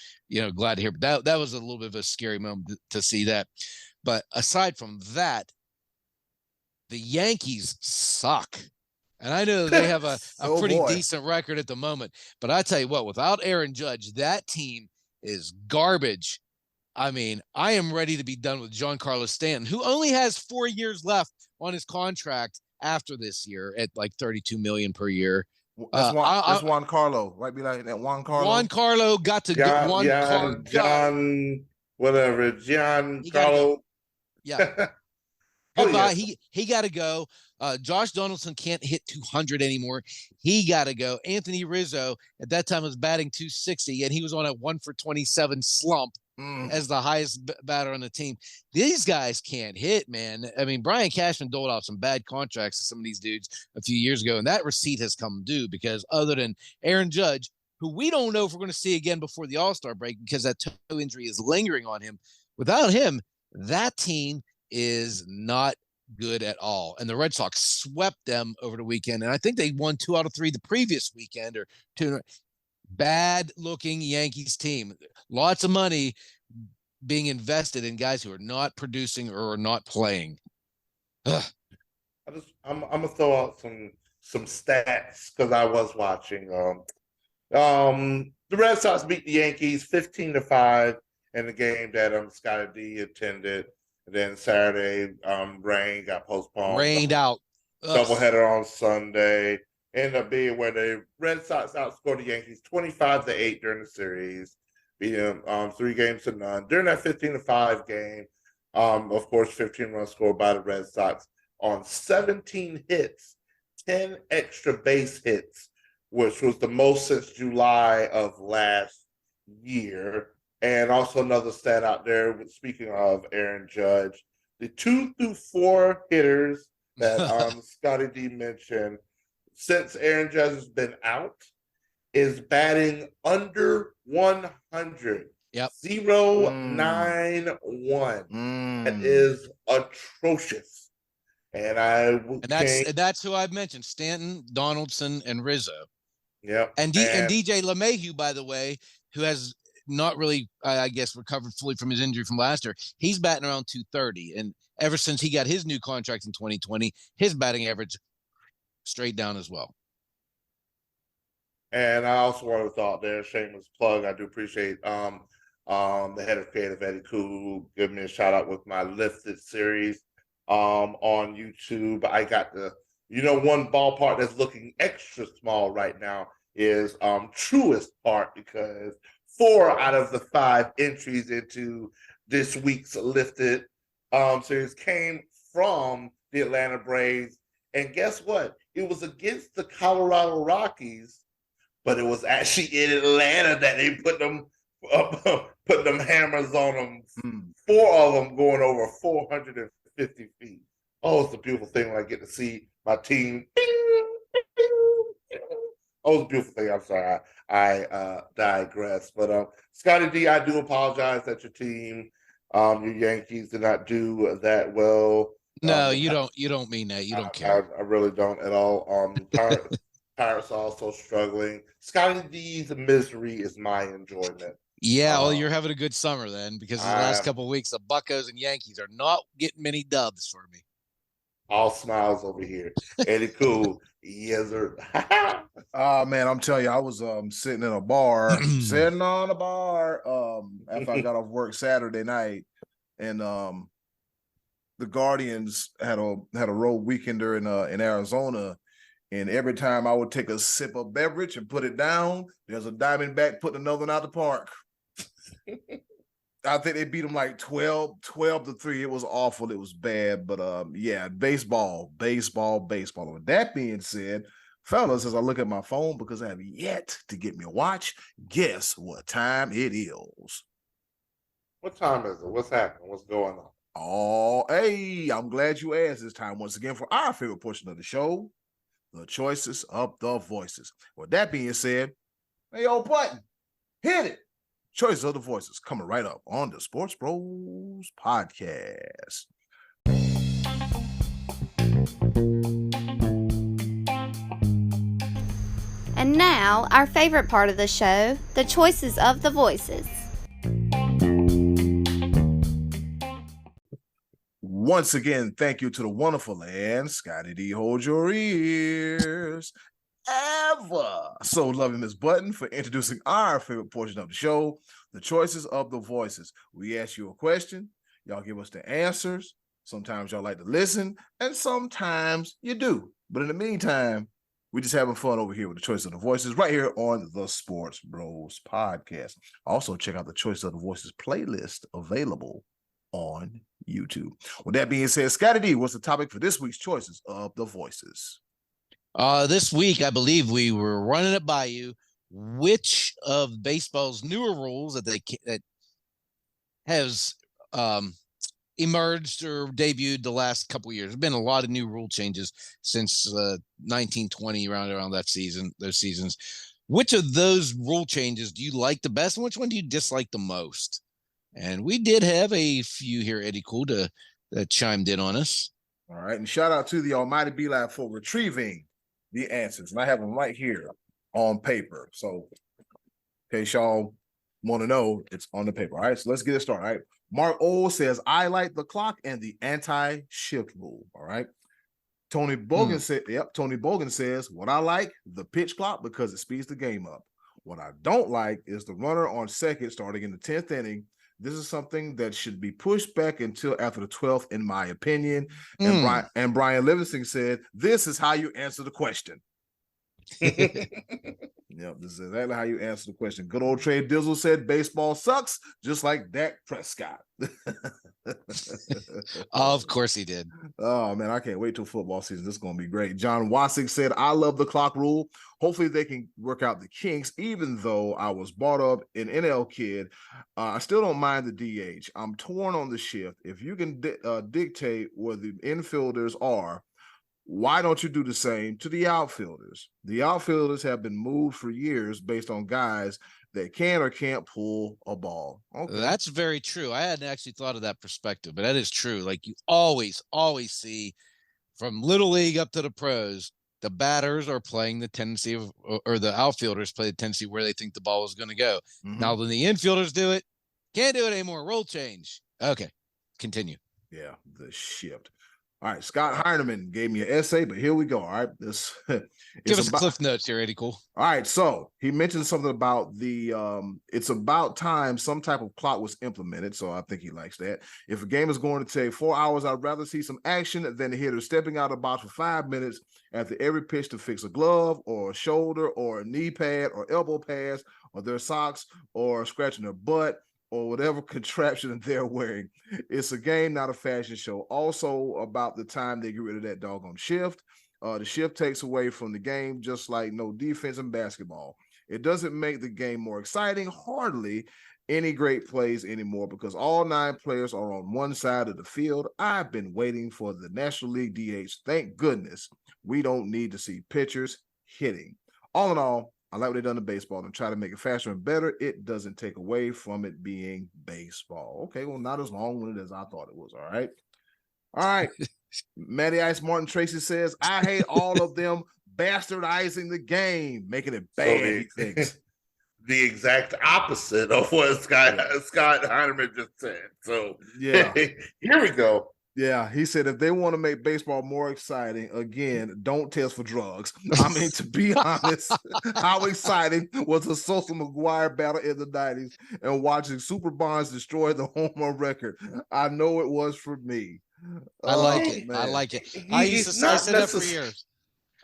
glad to hear. But that was a little bit of a scary moment to see that. But aside from that, the Yankees suck. And I know they have a pretty decent record at the moment, but I tell you what, without Aaron Judge, that team is garbage. I mean, I am ready to be done with Giancarlo Stanton, who only has 4 years left on his contract after this year at like $32 million per year. That's Juan Carlo, right? Be like that Juan Carlo. Juan Carlo got to John Carlo. Yeah. He got to go. Josh Donaldson can't hit 200 anymore. He got to go. Anthony Rizzo at that time was batting 260, and he was on a 1-for-27 slump as the highest batter on the team. These guys can't hit, man. I mean, Brian Cashman doled out some bad contracts to some of these dudes a few years ago, and that receipt has come due, because other than Aaron Judge, who we don't know if we're going to see again before the All-Star break, because that toe injury is lingering on him. Without him, that team is not good at all. And the Red Sox swept them over the weekend. And I think they won 2 out of 3 the previous weekend, or 2. Bad looking Yankees team. Lots of money being invested in guys who are not producing or are not playing. Ugh. I'm gonna throw out some stats because I was watching. The Red Sox beat the Yankees 15-5 in the game that Scottie D attended. And then Saturday, rain got postponed. Rained out. Doubleheader on Sunday. Ended up being where the Red Sox outscored the Yankees 25-8 during the series, beating 3-0 during that 15-5 game. Of course, 15 runs scored by the Red Sox on 17 hits, 10 extra base hits, which was the most since July of last year. And also another stat out there, speaking of Aaron Judge, the 2 through 4 hitters that Scottie D mentioned, since Aaron Judge has been out, is batting under 100. Yep. 0.91. That is atrocious. And that's who I've mentioned: Stanton, Donaldson, and Rizzo. Yep. And DJ LeMahieu, by the way, who has not really, I guess, recovered fully from his injury from last year. He's batting around 230, and ever since he got his new contract in 2020, his batting average straight down as well. And I also want to throw out there, shameless plug. I do appreciate the head of creative, Eddy Kool, give me a shout out with my Lifted series on YouTube. I got one ballpark that's looking extra small right now is Truist Park, because 4 out of the 5 entries into this week's Lifted series came from the Atlanta Braves. And guess what? It was against the Colorado Rockies, but it was actually in Atlanta that they put them hammers on them. 4 of them going over 450 feet. Oh, it's a beautiful thing when I get to see my team. Oh, it's a beautiful thing. I'm sorry, I digress. But Scottie D, I do apologize that your team, your Yankees, did not do that well. No, you don't. You don't mean that. You don't care. I really don't at all. Pirates are also struggling. Scottie D's misery is my enjoyment. Yeah, well, you're having a good summer then, because the last couple of weeks, the Buccos and Yankees are not getting many dubs for me. All smiles over here. Eddy Kool, yes sir. Man, I'm telling you, I was sitting on a bar after I got off work Saturday night, and the Guardians had a road weekender in Arizona, and every time I would take a sip of beverage and put it down, there's a Diamondback putting another one out the park. I think they beat them like 12-3. It was awful. It was bad. But yeah, baseball. With that being said, fellas, as I look at my phone, because I have yet to get me a watch, guess what time it is? What time is it? What's happening? What's going on? Oh, hey, I'm glad you asked this time once again for our favorite portion of the show, the choices of the voices. With that being said, hey, old button, hit it. Choices of the voices coming right up on the Sports Bros podcast. And now, our favorite part of the show, the choices of the voices. Once again, thank you to the wonderful and Scottie D. Hold your ears. Ever so loving Miss Button for introducing our favorite portion of the show, the choices of the voices. We ask you a question, y'all give us the answers. Sometimes y'all like to listen, and sometimes you do. But in the meantime, we're just having fun over here with the choice of the voices right here on the Sports Bros podcast. Also, check out the choice of the voices playlist available on YouTube. With that being said, Scottie D, what's the topic for this week's choices of the voices? This week, I believe we were running it by you. Which of baseball's newer rules that has emerged or debuted the last couple of years? There's been a lot of new rule changes since 1920, around that season, those seasons. Which of those rule changes do you like the best, and which one do you dislike the most? And we did have a few here, Eddy Kool, that chimed in on us. All right, and shout out to the Almighty Beeline for retrieving the answers, and I have them right here on paper. So, in case y'all want to know, it's on the paper. All right, so let's get it started. All right. Mark O says, I like the clock and the anti-shift rule. All right. Tony Bogan said, Tony Bogan says, what I like, the pitch clock because it speeds the game up. What I don't like is the runner on second starting in the 10th inning. This is something that should be pushed back until after the 12th, in my opinion. And Brian Livingston said, this is how you answer the question. Yep, this is exactly how you answer the question. Good old Trey Dizzle said baseball sucks, just like Dak Prescott. Of course he did. Oh man, I can't wait till football season. This is going to be great. John Wassick said, I love the clock rule. Hopefully they can work out the kinks. Even though I was brought up an NL kid, I still don't mind the DH. I'm torn on the shift. If you can dictate where the infielders are, why don't you do the same to the outfielders? The outfielders have been moved for years based on guys that can or can't pull a ball. Okay. That's very true. I hadn't actually thought of that perspective, but that is true. Like you always see from little league up to the pros, the batters are playing the tendency of, or the outfielders play the tendency where they think the ball is going to go. Mm-hmm. Now, when the infielders do it, can't do it anymore. Role change. Okay, continue. Yeah, the shift. All right, Scott Heineman gave me an essay, but here we go. All right, give us cliff notes here, Eddy Kool. All right, so he mentioned something about the it's about time some type of clock was implemented, so I think he likes that. If a game is going to take 4 hours, I'd rather see some action than the hitter stepping out of the box for 5 minutes after every pitch to fix a glove or a shoulder or a knee pad or elbow pads or their socks or scratching their butt or whatever contraption they're wearing. It's a game, not a fashion show. Also, about the time they get rid of that doggone shift. The shift takes away from the game, just like no defense in basketball. It doesn't make the game more exciting, hardly any great plays anymore, because all 9 players are on one side of the field. I've been waiting for the National League DH. Thank goodness we don't need to see pitchers hitting. All in all, I like what they've done to baseball and try to make it faster and better. It doesn't take away from it being baseball. Okay, well, not as long-winded as I thought it was. All right. All right. Matty Ice Martin Tracy says, I hate all of them bastardizing the game, making it bad. The exact opposite of what Scott Heineman just said. So, yeah, here we go. Yeah, he said if they want to make baseball more exciting, again, don't test for drugs. I mean, to be honest, how exciting was the Sosa McGuire battle in the 90s and watching Super Bonds destroy the home run record? I know it was for me. I like it. Man. I like it. I said that for years.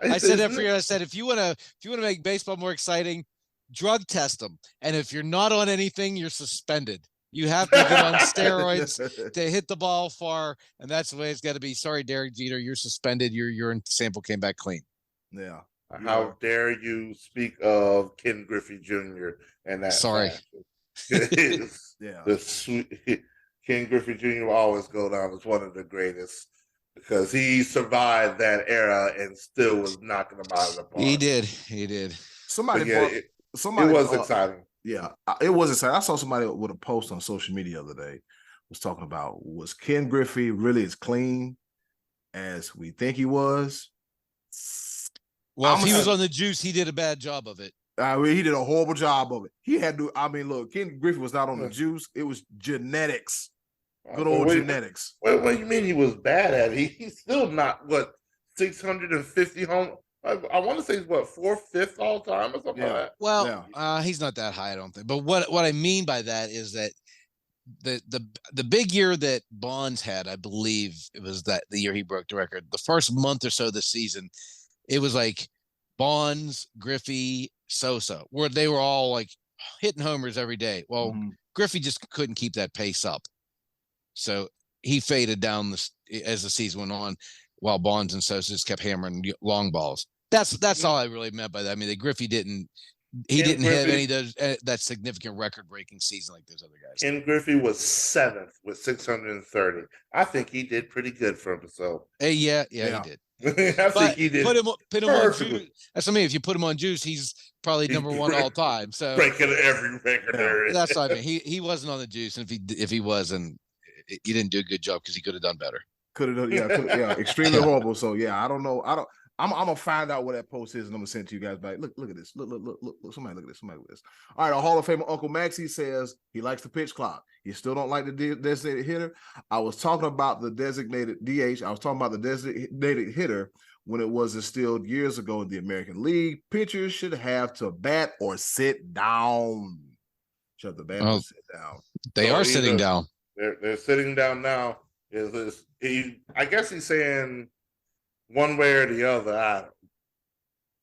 I said that for years. I said if you want to make baseball more exciting, drug test them. And if you're not on anything, you're suspended. You have to get on steroids to hit the ball far, and that's the way it's got to be. Sorry, Derek Jeter, you're suspended. Your urine sample came back clean. Yeah. How dare you speak of Ken Griffey Jr. and that? Sorry. Yeah. The sweet Ken Griffey Jr. will always go down as one of the greatest because he survived that era and still was knocking them out of the park. He did. Somebody it was exciting. Yeah, it was exciting. I saw somebody with a post on social media the other day was talking about, was Ken Griffey really as clean as we think he was? Well, if he was on the juice, he did a bad job of it. I mean, he did a horrible job of it. He had to, I mean, look, Ken Griffey was not on the juice. It was genetics. Good old genetics. What do you mean he was bad at it? He's still not, 650 home? I want to say he's 4th, 5th all time or something like that. Well, he's not that high, I don't think. But what I mean by that is that the big year that Bonds had, I believe it was the year he broke the record. The first month or so of the season, it was like Bonds, Griffey, Sosa, where they were all like hitting homers every day. Well, Griffey just couldn't keep that pace up, so he faded down as the season went on, while Bonds and Sosa just kept hammering long balls. That's all I really meant by that. I mean, Griffey didn't have any of those that significant record-breaking season like those other guys. Ken Griffey was 7th with 630. I think he did pretty good for himself. Yeah, he did. I think he did. Put him on juice. That's what I mean. If you put him on juice, he's probably number one all time. So breaking every record. That's what I mean. He wasn't on the juice, and if he wasn't, he didn't do a good job because he could have done better. Could have done, extremely horrible. So yeah, I don't know. I'm gonna find out what that post is, and I'm gonna send it to you guys back. Look at this. Look. Somebody look at this. Somebody look at this. All right, our Hall of Famer Uncle Maxie says he likes the pitch clock. He still don't like the designated hitter. I was talking about the designated DH. I was talking about the designated hitter when it was instilled years ago in the American League. Pitchers should have to bat or sit down. Should have to bat or sit down. They are sitting down. They're sitting down now. I guess he's saying one way or the other.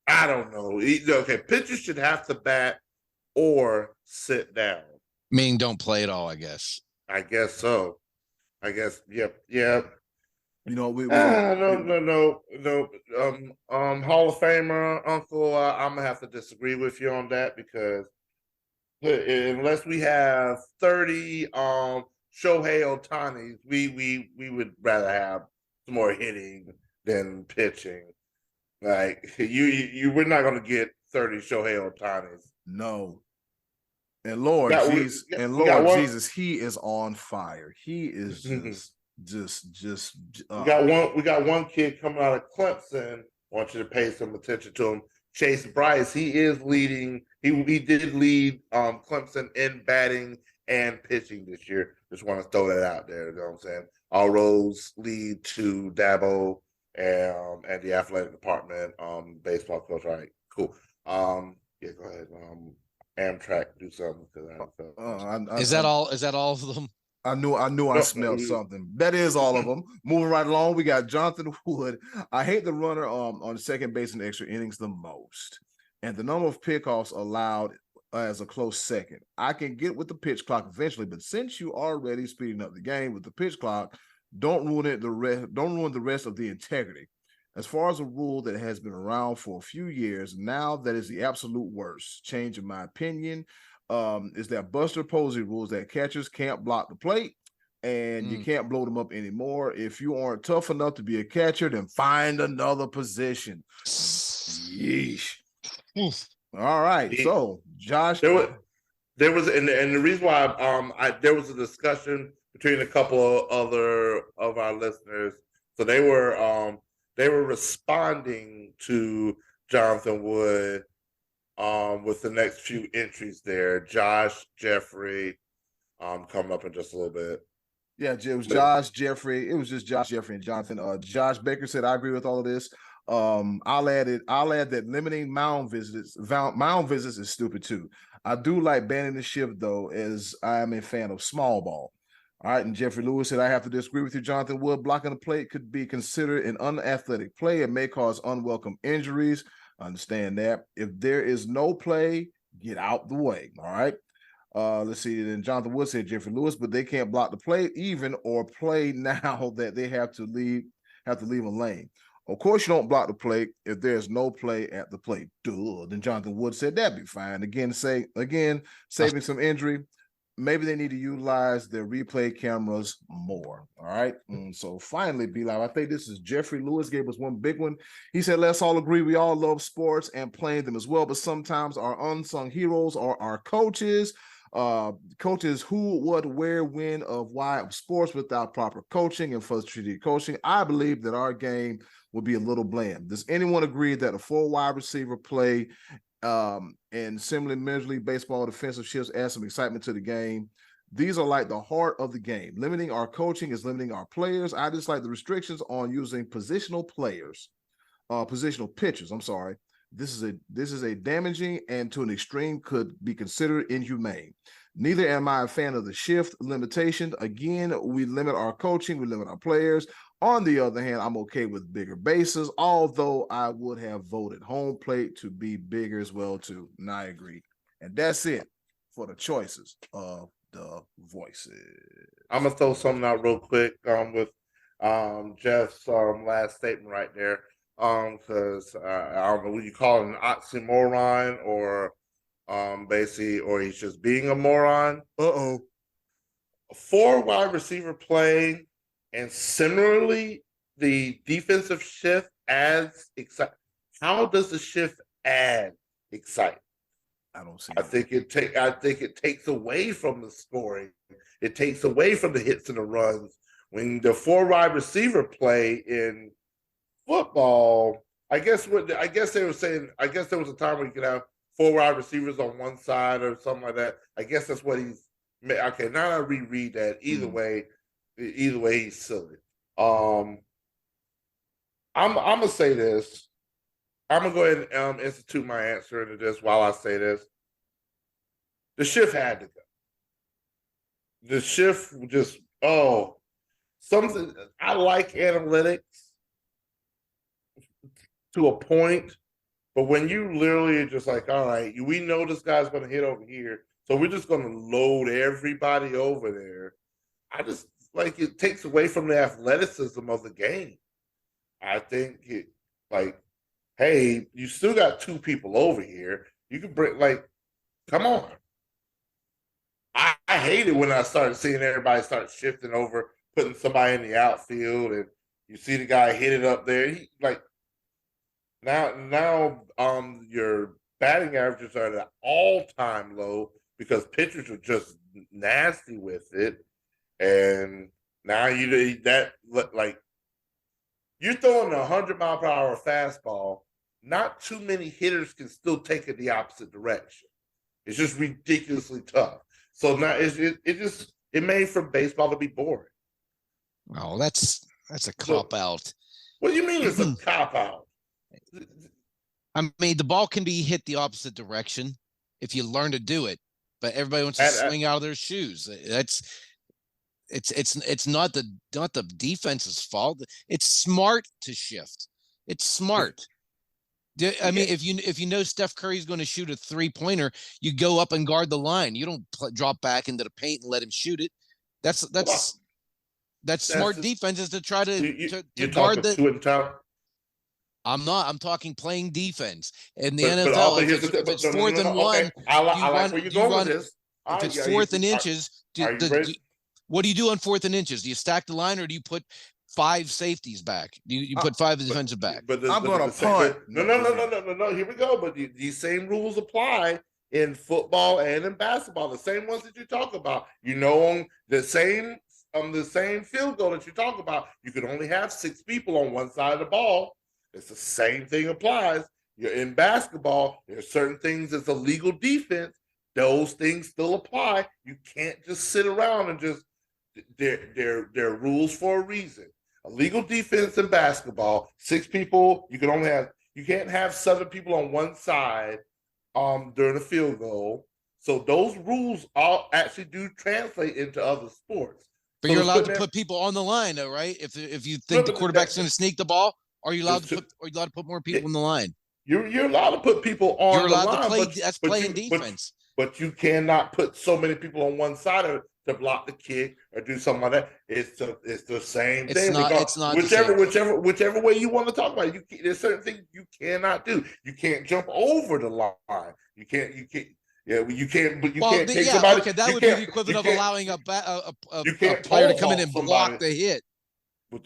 I don't know. Okay, pitchers should have to bat or sit down. Meaning don't play at all, I guess. I guess so. I guess, yep. You know, no. Hall of Famer, Uncle, I'm gonna have to disagree with you on that because unless we have 30 Shohei Ohtanis, we would rather have some more hitting than pitching. Like we're not gonna get 30 Shohei Ohtanis. No. And Lord Jesus, he is on fire. He is just we got one kid coming out of Clemson. I want you to pay some attention to him. Chase Bryce. He is leading. He did lead Clemson in batting and pitching this year. Just want to throw that out there. You know what I'm saying? All roads lead to Dabo and the athletic department, baseball coach. All right, cool. Yeah, go ahead. Amtrak, do something. Is that all? Is that all of them? I knew I smelled something. That is all of them. Moving right along, we got Jonathan Wood. I hate the runner on second base in extra innings the most, and the number of pickoffs allowed as a close second. I can get with the pitch clock eventually, but since you already speeding up the game with the pitch clock, don't ruin the rest of the integrity. As far as a rule that has been around for a few years now, that is the absolute worst change in my opinion. Is that Buster Posey rules that catchers can't block the plate and you can't blow them up anymore. If you aren't tough enough to be a catcher, then find another position. Yeesh. All right. So Josh, there was and the reason why there was a discussion between a couple of other of our listeners. So they were responding to Jonathan Wood with the next few entries there. Josh, Jeffrey, coming up in just a little bit. Yeah, it was Josh, Jeffrey. It was just Josh, Jeffrey, and Jonathan. Josh Baker said, I agree with all of this. I'll add that limiting mound visits is stupid too. I do like banning the shift though, as I am a fan of small ball. All right, and Jeffrey Lewis said, I have to disagree with you, Jonathan Wood. Blocking the plate could be considered an unathletic play. It may cause unwelcome injuries. I understand that. If there is no play, get out the way. All right. Let's see. Then Jonathan Wood said Jeffrey Lewis, but they can't block the play even or play now that they have to leave a lane. Of course, you don't block the plate if there's no play at the plate. Duh. Then Jonathan Wood said that'd be fine. Again, saving some injury. Maybe they need to utilize their replay cameras more. All right. So finally, B-Live, I think this is Jeffrey Lewis gave us one big one. He said, let's all agree we all love sports and playing them as well. But sometimes our unsung heroes are our coaches. Coaches who, what, where, when, of why of sports without proper coaching and frustrated coaching. I believe that our game would be a little bland. Does anyone agree that a full wide receiver play and similarly Major League Baseball defensive shifts add some excitement to the game? These are like the heart of the game. Limiting our coaching is limiting our players. I just like the restrictions on using positional pitchers. I'm sorry. This is a damaging and to an extreme could be considered inhumane. Neither am I a fan of the shift limitation. Again, we limit our coaching, we limit our players. On the other hand, I'm okay with bigger bases, although I would have voted home plate to be bigger as well too. And I agree. And that's it for the choices of the voices. I'm gonna throw something out real quick with Jeff's last statement right there. Because I don't know what you call it, an oxymoron or basically, or he's just being a moron. A 4 wide receiver play, and similarly, the defensive shift adds excitement. How does the shift add excitement? I don't see. I think it takes away from the scoring. It takes away from the hits and the runs. When the 4 wide receiver play in football, I guess they were saying. I guess there was a time where you could have 4 wide receivers on one side or something like that. I guess that's what he's. Okay, now I reread that. Either way, he's silly. I'm gonna say this. I'm gonna go ahead and institute my answer into this while I say this. The shift had to go. The shift just something. I like analytics to a point, but when you literally are just like, all right, we know this guy's going to hit over here, so we're just going to load everybody over there. I just like it takes away from the athleticism of the game. I think hey, you still got 2 people over here. You can bring come on. I hate it when I started seeing everybody start shifting over, putting somebody in the outfield, and you see the guy hit it up there. He now your batting averages are at an all-time low because pitchers are just nasty with it, and now you're throwing a 100-mile-per-hour fastball. Not too many hitters can still take it the opposite direction. It's just ridiculously tough. So now it made for baseball to be boring. Oh, that's a cop out. What do you mean it's a cop out? I mean, the ball can be hit the opposite direction if you learn to do it, but everybody wants to swing out of their shoes. It's not the defense's fault. It's smart to shift. It's smart. I mean, if you know Steph Curry's going to shoot a 3-pointer, you go up and guard the line. You don't drop back into the paint and let him shoot it. That's smart defense is to try to guard the. 2 and 10? I'm not. I'm talking playing defense in the NFL. If it's 4th and 1, okay. I like where you're going with this. If it's 4th and inches, what do you do on 4th and inches? Do you stack the line or do you put 5 safeties back? You put 5 defensive back. I'm going to punt. No. Here we go. But these same rules apply in football and in basketball. The same ones that you talk about. On the same field goal that you talk about, you can only have 6 people on one side of the ball. It's the same thing applies. You're in basketball. There's certain things that's illegal defense. Those things still apply. You can't just sit around and just. They're rules for a reason. Illegal defense in basketball, 6 people. You can't have 7 people on one side during a field goal. So those rules all actually do translate into other sports. But you're allowed to put people on the line, though, right? If you think the quarterback's going to sneak the ball, are you allowed to put more people on the line? You're allowed to put people on the line. You're allowed to play. That's playing defense. But you cannot put so many people on one side to block the kick or do something like that. It's the same thing. It's not whichever way you want to talk about it. There's certain things you cannot do. You can't jump over the line. You can't. Yeah, you can't. But you can't take somebody. Okay, that would be the equivalent of allowing a player to come in and block the hit. But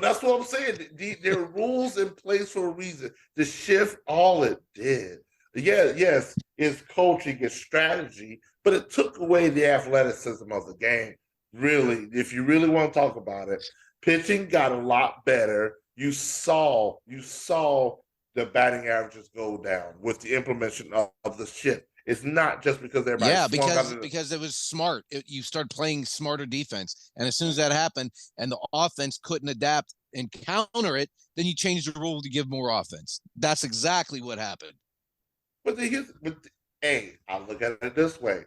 that's what I'm saying. There are rules in place for a reason. The shift, all it did. Yes, it's coaching, it's strategy, but it took away the athleticism of the game. Really, if you really want to talk about it, pitching got a lot better. You saw the batting averages go down with the implementation of the shift. It's not just because everybody. Because it was smart. You started playing smarter defense, and as soon as that happened, and the offense couldn't adapt and counter it, then you changed the rule to give more offense. That's exactly what happened. But I look at it this way.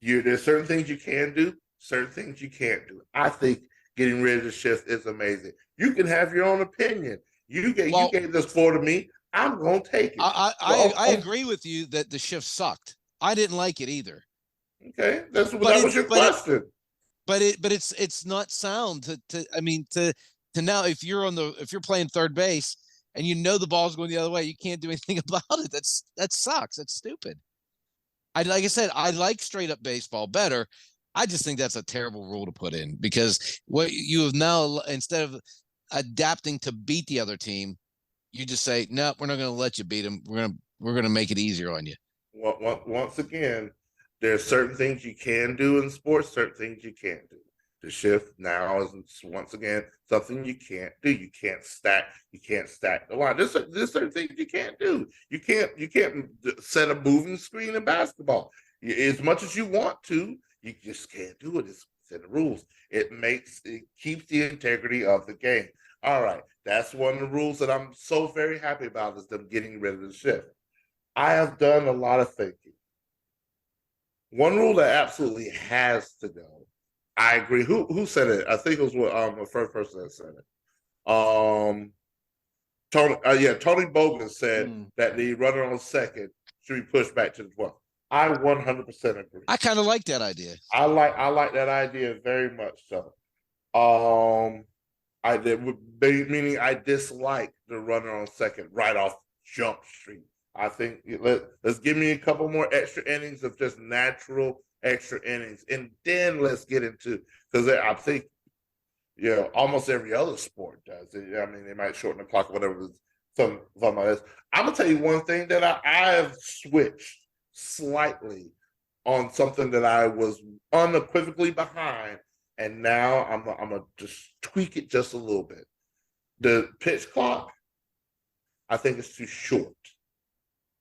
There's certain things you can do, certain things you can't do. I think getting rid of the shift is amazing. You can have your own opinion. You gave this 4 to me. I'm going to take it. I agree with you that the shift sucked. I didn't like it either. Okay, that was your question. But it's not sound to now if you're playing third base and you know the ball's going the other way, you can't do anything about it. That sucks. That's stupid. Like I said, I like straight up baseball better. I just think that's a terrible rule to put in because what you have now, instead of adapting to beat the other team, you just say, no, we're not going to let you beat them. We're going to make it easier on you. Once again, there's certain things you can do in sports, certain things you can't do. The shift now is once again something you can't do. You can't stack the line. There's certain things you can't do. You can't set a moving screen in basketball. As much as you want to, you just can't do it. It's in the rules. It keeps the integrity of the game. All right. That's one of the rules that I'm so very happy about, is them getting rid of the shift. I have done a lot of thinking. One rule that absolutely has to go. I agree. Who said it? I think it was the first person that said it. Tony Bogan said that the runner on second should be pushed back to the 12th. I 100% agree. I kind of like that idea. I like that idea very much so. Meaning I dislike the runner on second right off Jump Street. I think let's give me a couple more extra innings of just natural extra innings, and then let's get into, because I think almost every other sport does it. I mean, they might shorten the clock or whatever. Something like this. I'm gonna tell you one thing that I have switched slightly on something that I was unequivocally behind, and now I'm gonna just tweak it just a little bit. The pitch clock, I think it's too short.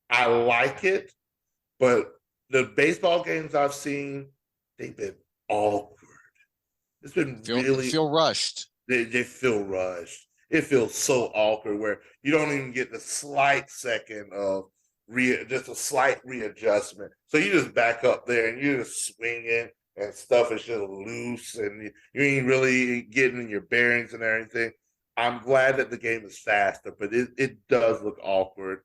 I like it, but the baseball games I've seen, they've been awkward. It's been feel rushed. They feel rushed. It feels so awkward where you don't even get the slight second of just a slight readjustment. So you just back up there and you're just swinging and stuff is just loose and you ain't really getting your bearings and everything. I'm glad that the game is faster, but it does look awkward.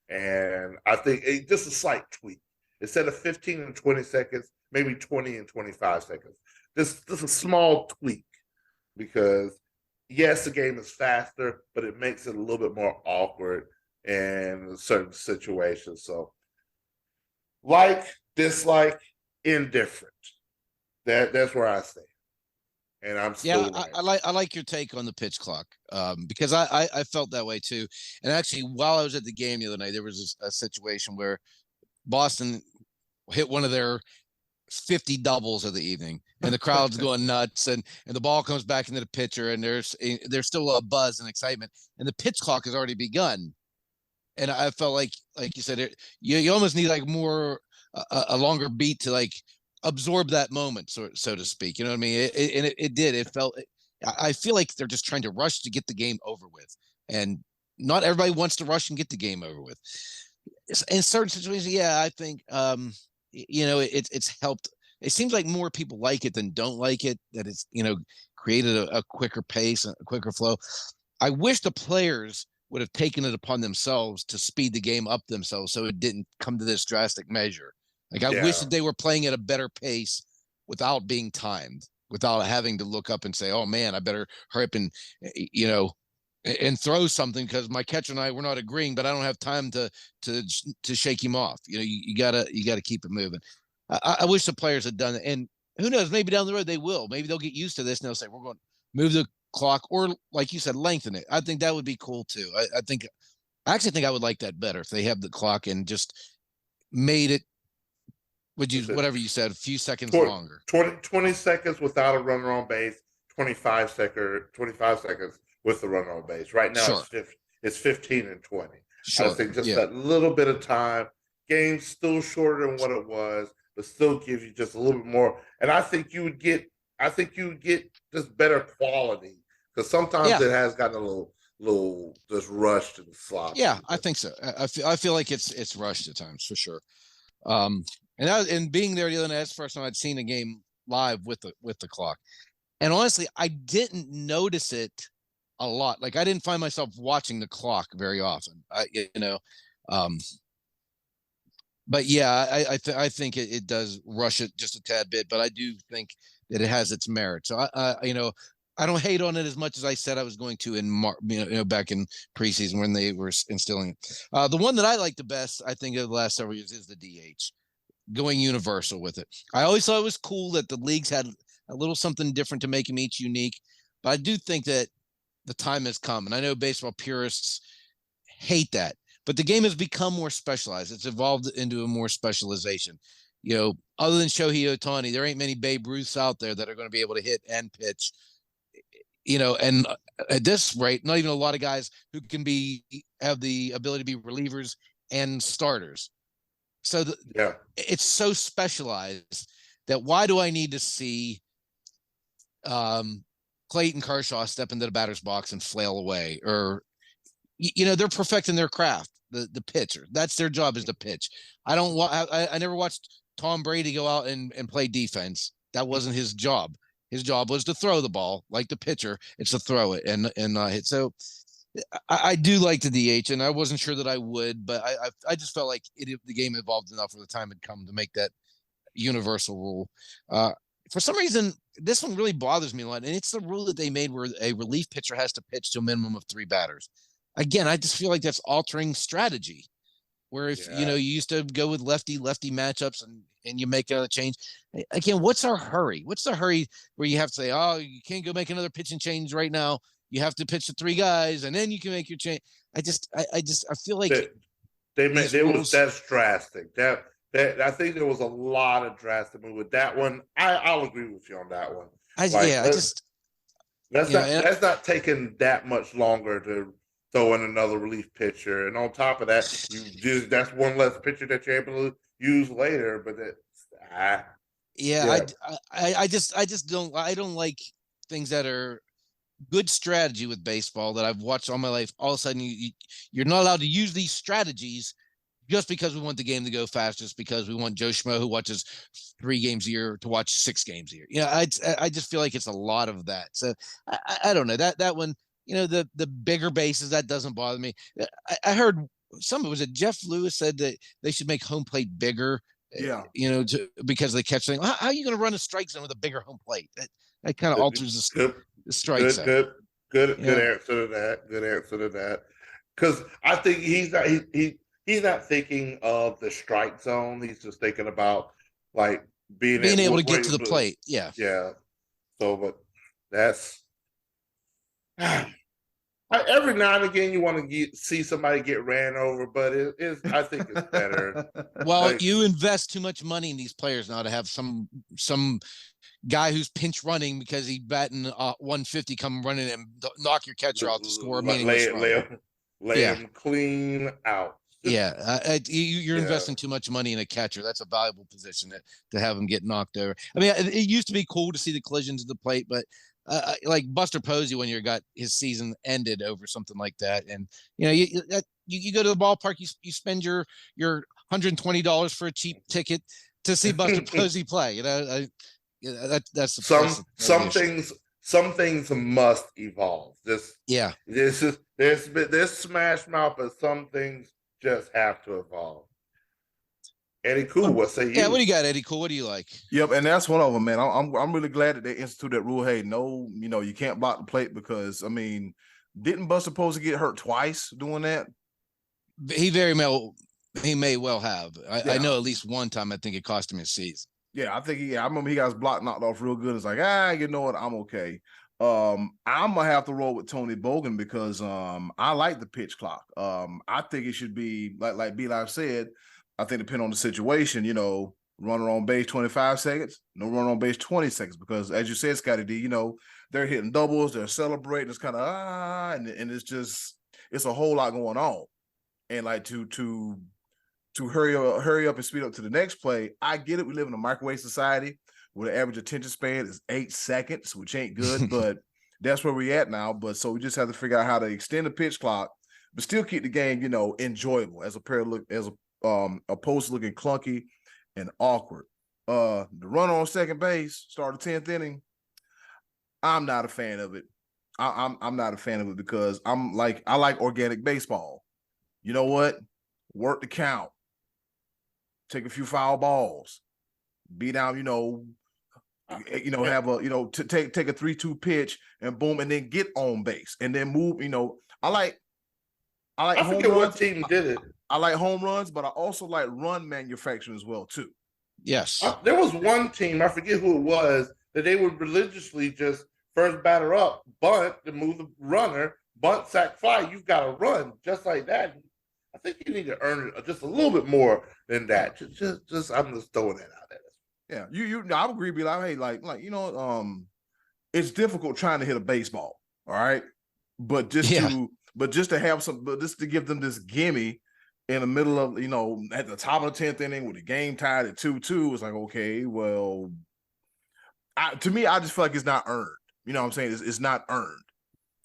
And I think just a slight tweak. Instead of 15 and 20 seconds, maybe 20 and 25 seconds. Just a small tweak, because yes, the game is faster, but it makes it a little bit more awkward in certain situations. So, like, dislike, indifferent. That's where I stay. And I'm still right. I like your take on the pitch clock, because I felt that way too. And actually, while I was at the game the other night, there was a situation where Boston hit one of their 50 doubles of the evening, and the crowd's going nuts, and the ball comes back into the pitcher, and there's still a buzz and excitement, and the pitch clock has already begun. And I felt like you said, you almost need like more a longer beat to like absorb that moment, so to speak. You know what I mean? It did. It felt. I feel like they're just trying to rush to get the game over with, and not everybody wants to rush and get the game over with. In certain situations, yeah, I think it's helped. It seems like more people like it than don't like it. That it's created a quicker pace, a quicker flow. I wish the players would have taken it upon themselves to speed the game up themselves, so it didn't come to this drastic measure. Like I wish that they were playing at a better pace without being timed, without having to look up and say, "Oh man, I better hurry up and and throw something because my catcher and I we're not agreeing, but I don't have time to shake him off." You gotta keep it moving. I wish the players had done it, and who knows? Maybe down the road they will. Maybe they'll get used to this and they'll say, "We're going to move the clock," or like you said, lengthen it. I think that would be cool too. I actually think I would like that better if they have the clock and just made it. Whatever you said, a few seconds longer. 20 seconds without a runner on base, 25 seconds with the runner on base. Right now it's 15 and 20. Sure. I think just that little bit of time. Game's still shorter than what it was, but still gives you just a little bit more. And I think you would get just better quality, because sometimes it has gotten a little just rushed and sloppy. Yeah, I think so. I feel like it's rushed at times for sure. And being there the other night, that's the first time I'd seen a game live with the clock. And honestly, I didn't notice it a lot. Like I didn't find myself watching the clock very often. But yeah, I think it does rush it just a tad bit, but I do think that it has its merit. So I don't hate on it as much as I said I was going to in back in preseason when they were instilling it. The one that I like the best, I think, of the last several years is the DH. Going universal with it. I always thought it was cool that the leagues had a little something different to make them each unique, but I do think that the time has come, and I know baseball purists hate that, but the game has become more specialized. It's evolved into a more specialization, other than Shohei Ohtani, there ain't many Babe Ruths out there that are going to be able to hit and pitch. And at this rate, not even a lot of guys who can have the ability to be relievers and starters. So it's so specialized that why do I need to see Clayton Kershaw step into the batter's box and flail away? Or, they're perfecting their craft, the pitcher. That's their job, is to pitch. I never watched Tom Brady go out and play defense. That wasn't his job. His job was to throw the ball like the pitcher. It's to throw it and not hit. So I do like the DH, and I wasn't sure that I would, but I just felt like the game evolved enough where the time had come to make that universal rule. For some reason, this one really bothers me a lot, and it's the rule that they made where a relief pitcher has to pitch to a minimum of 3 batters. Again, I just feel like that's altering strategy. Where if you used to go with lefty matchups and you make a change. Again, what's our hurry? What's the hurry where you have to say, oh, you can't go make another pitching change right now. You have to pitch to 3 guys and then you can make your change. I feel like that's drastic. That I think there was a lot of drastic move with that one. I'll agree with you on that one. That's not taking that much longer to throw in another relief pitcher, and on top of that, that's one less pitcher that you're able to use later. But I just don't like things that are good strategy with baseball that I've watched all my life. All of a sudden, you're not allowed to use these strategies just because we want the game to go fast, just because we want Joe Schmo who watches 3 games a year to watch 6 games a year. I just feel like it's a lot of that. So I don't know that one. The bigger bases, that doesn't bother me. I heard was it Jeff Lewis said that they should make home plate bigger. Yeah. Because they catch things. How are you going to run a strike zone with a bigger home plate? That kind of alters the strike zone. Good answer to that. Good answer to that. Because I think he's not thinking of the strike zone. He's just thinking about like being able to get to the plate. Yeah. Yeah. So, but that's. Every now and again, you want to see somebody get ran over, but I think it's better. Well, you invest too much money in these players now to have some guy who's pinch running because he's batting 150 come running and knock your catcher out to score a meaningless run. Lay him clean out. Yeah, you're investing too much money in a catcher. That's a valuable position to have him get knocked over. I mean, it used to be cool to see the collisions of the plate, but like Buster Posey when you got his season ended over something like that, and you go to the ballpark, you spend your $120 for a cheap ticket to see Buster Posey play. That's some things must evolve. This smash mouth, but some things just have to evolve. Eddy Kool, what say you? Yeah, what do you got, Eddy Kool? What do you like? Yep, and that's one of them, man. I'm really glad that they instituted that rule. Hey, no, you can't block the plate because didn't Buster Posey get hurt twice doing that? He may well have. I know at least one time. I think it cost him his season. Yeah, I think I remember he got his block knocked off real good. It's like, you know what? I'm okay. I'm gonna have to roll with Tony Bogan because I like the pitch clock. I think it should be like B-Live said. I think depending on the situation, runner on base 25 seconds, no runner on base 20 seconds, because as you said, Scottie D, they're hitting doubles, they're celebrating, it's kind of and it's a whole lot going on. And like to hurry up and speed up to the next play, I get it. We live in a microwave society where the average attention span is 8 seconds, which ain't good, but that's where we're at now. But so we just have to figure out how to extend the pitch clock, but still keep the game, enjoyable opposed to looking clunky and awkward. The runner on second base, start the 10th inning. I'm not a fan of it. I'm not a fan of it because I like organic baseball. You know what? Work the count. Take a few foul balls. Be down, have a, take a 3-2 pitch and boom, and then get on base and then move. I like home runs. What team did it. I like home runs, but I also like run manufacturing as well too. Yes. There was one team, I forget who it was, that they would religiously just first batter up, bunt to move the runner, bunt, sack, fly. You've got to run just like that. I think you need to earn it just a little bit more than that. Just I'm just throwing that out there. Yeah, I would agree. Be like, hey, it's difficult trying to hit a baseball. All right, but just to have some, but just to give them this gimme in the middle of, at the top of the 10th inning with the game tied at 2-2, it's like, okay, well, to me, I just feel like it's not earned. You know what I'm saying? It's not earned.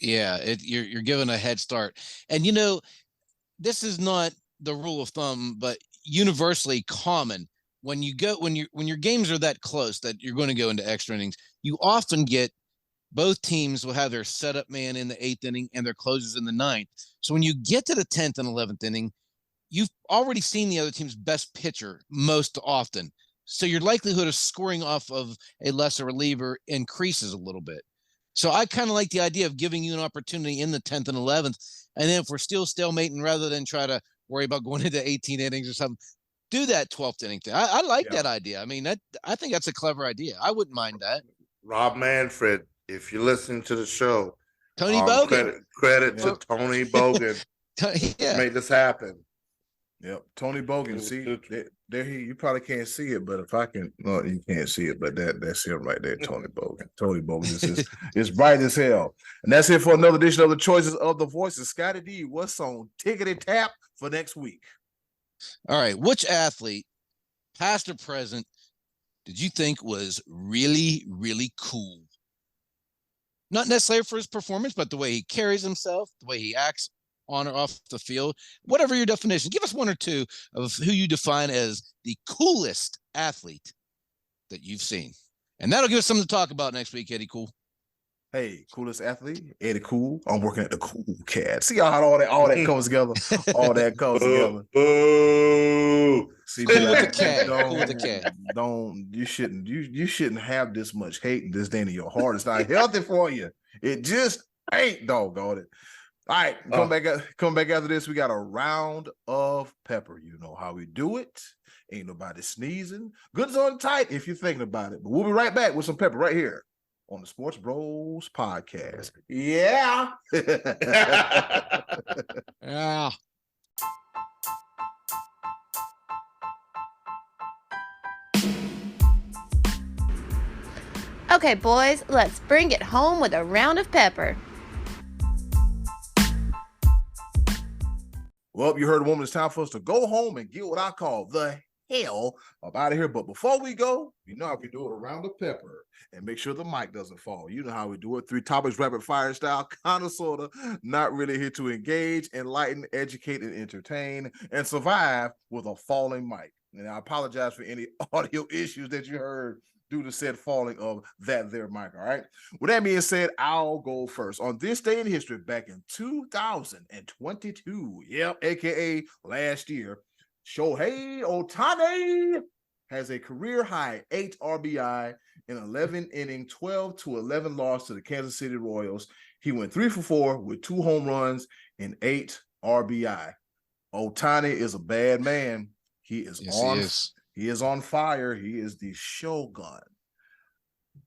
Yeah, you're given a head start, and this is not the rule of thumb, but universally common. When your games are that close that you're going to go into extra innings, you often get both teams will have their setup man in the 8th inning and their closers in the 9th. So when you get to the 10th and 11th inning, you've already seen the other team's best pitcher most often. So your likelihood of scoring off of a lesser reliever increases a little bit. So I kind of like the idea of giving you an opportunity in the 10th and 11th. And then if we're still stalemating, rather than try to worry about going into 18 innings or something, do that 12th inning thing. I like that idea. I mean, I think that's a clever idea. I wouldn't mind that. Rob Manfred, if you're listening to the show, Tony Bogan. Credit to Tony Bogan. Make this happen. Yep, Tony Bogan. See, there you probably can't see it, but if I can, well, you can't see it, but that's him right there, Tony Bogan. Tony Bogan is bright as hell. And that's it for another edition of the Choices of the Voices. Scottie D, what's on Tickety Tap for next week? All right, which athlete, past or present, did you think was really, really cool? Not necessarily for his performance, but the way he carries himself, the way he acts on or off the field, whatever your definition. Give us one or two of who you define as the coolest athlete that you've seen. And that'll give us something to talk about next week, Eddy Kool. Hey, coolest athlete, Eddy Kool. I'm working at the Cool Cat. See how all that comes together? All that comes together. See, cool with the cat. You shouldn't have this much hate and disdain in your heart. It's not healthy for you. It just ain't, doggone it. All right, come back after this. We got a round of pepper. You know how we do it. Ain't nobody sneezing. Goods on tight if you're thinking about it. But we'll be right back with some pepper right here on the Sports Bros Podcast. Yeah. Yeah. Okay, boys, let's bring it home with a round of pepper. Well, you heard a woman. It's time for us to go home and get what I call the hell up out of here. But before we go, you know how we do it, a round of pepper, and make sure the mic doesn't fall. You know how we do it. 3 topics, rapid fire style, kind of, sort of, not really here to engage, enlighten, educate, and entertain, and survive with a falling mic. And I apologize for any audio issues that you heard due to said falling of that there mic, all right? With that being said, I'll go first. On this day in history, back in 2022, aka last year, Shohei Ohtani has a career-high 8 RBI in 11-inning, 12-11 loss to the Kansas City Royals. He went 3 for 4 with 2 home runs and 8 RBI. Ohtani is a bad man. He is on fire. He is the shogun.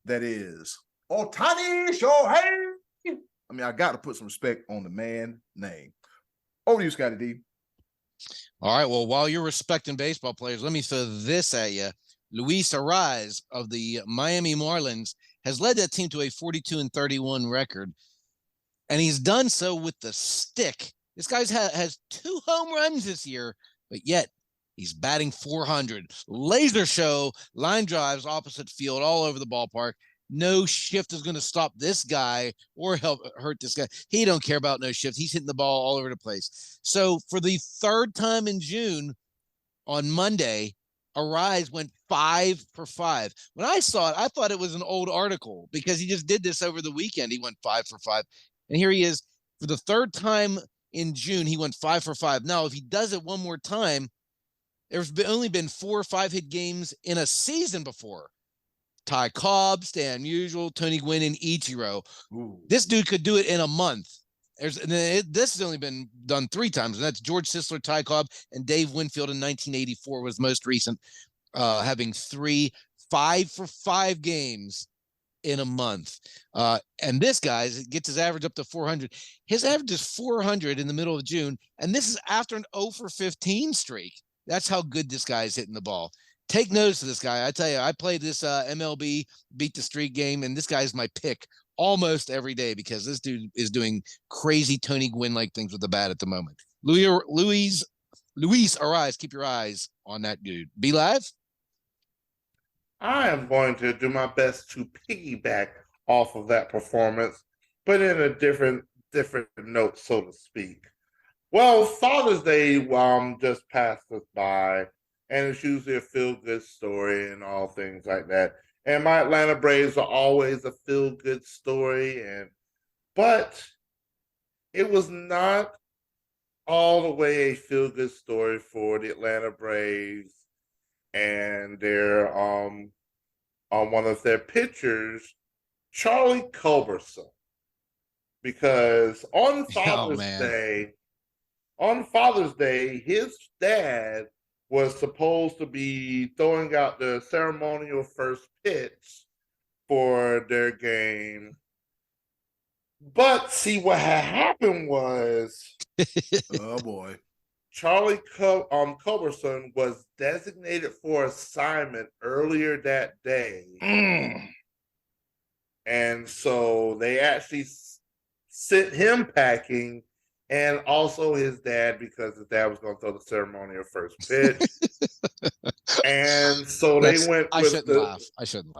That is Ohtani Shohei. I mean, I got to put some respect on the man name. Over to you, Scottie D. All right. Well, while you're respecting baseball players, let me throw this at you. Luis Arraez of the Miami Marlins has led that team to a 42-31 record, and he's done so with the stick. This guy has 2 home runs this year, but yet he's batting .400. Laser show, line drives, opposite field, all over the ballpark. No shift is going to stop this guy or hurt this guy. He don't care about no shift. He's hitting the ball all over the place. So for the 3rd time in June, on Monday, Arraez went 5 for 5. When I saw it, I thought it was an old article because he just did this over the weekend. He went 5 for 5. And here he is for the 3rd time in June. He went 5 for 5. Now, if he does it one more time, there's only been 4 or 5 hit games in a season before. Ty Cobb, Stan Musial, Tony Gwynn, and Ichiro. Ooh. This dude could do it in a month. This has only been done 3 times, and that's George Sisler, Ty Cobb, and Dave Winfield in 1984 was most recent, having 3 5 for 5 games in a month. And this guy gets his average up to 400. His average is 400 in the middle of June, and this is after an 0 for 15 streak. That's how good this guy is hitting the ball. Take notice of this guy. I tell you, I played this MLB Beat the Streak game, and this guy is my pick almost every day because this dude is doing crazy Tony Gwynn-like things with the bat at the moment. Luis Arise, keep your eyes on that dude. Be live. I am going to do my best to piggyback off of that performance, but in a different note, so to speak. Well, Father's Day just passed us by, and it's usually a feel-good story and all things like that. And my Atlanta Braves are always a feel-good story, but it was not all the way a feel-good story for the Atlanta Braves and their one of their pitchers, Charlie Culberson, because on Father's Day, his dad was supposed to be throwing out the ceremonial first pitch for their game. But see, what had happened was, oh boy, Charlie Culberson was designated for assignment earlier that day. And so they actually sent him packing, and also his dad, because his dad was going to throw the ceremonial first pitch. And so they went I shouldn't laugh.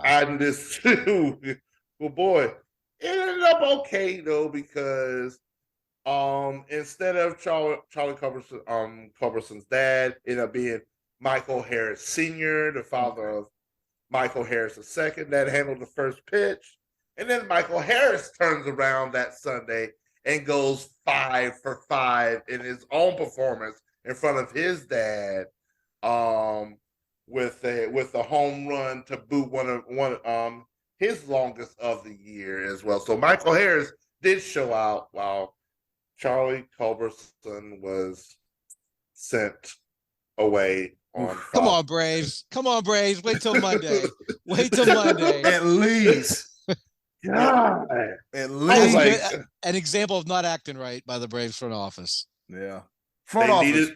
And this too. Well, boy, it ended up okay though, because instead of Charlie Culberson's dad, ended up being Michael Harris Sr., the father of Michael Harris II, that handled the first pitch. And then Michael Harris turns around that Sunday and goes 5 for 5 in his own performance in front of his dad, with a home run to boot, one his longest of the year as well. So Michael Harris did show out while Charlie Culberson was sent away on. Come on, Braves. Wait till Monday. At least. God. At least. An example of not acting right by the Braves front office. Yeah. They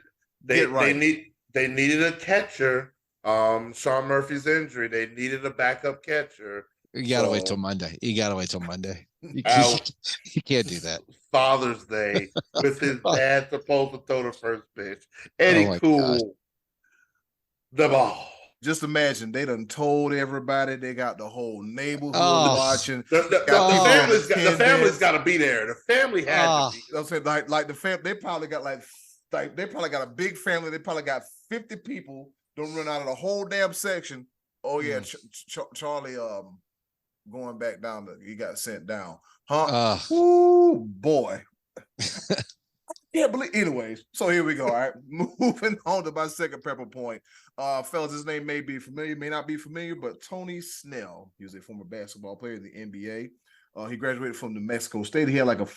needed a catcher. Sean Murphy's injury. They needed a backup catcher. You gotta wait till Monday. You can't do that. Father's Day with his dad supposed to throw the first pitch. Eddy Kool, the ball. Just imagine, they done told everybody. They got the whole neighborhood watching. The family's got to be there. The family had to be. I'm saying, like the family, they probably got they probably got a big family. They probably got 50 people. Don't run out of the whole damn section. Oh yeah, Charlie going back down. He got sent down. Huh? Ooh, boy. Yeah, but anyways, so here we go. All right, moving on to my second pepper point. Fellas, his name may be familiar, may not be familiar, but Tony Snell. He was a former basketball player in the NBA. He graduated from New Mexico State. He had like a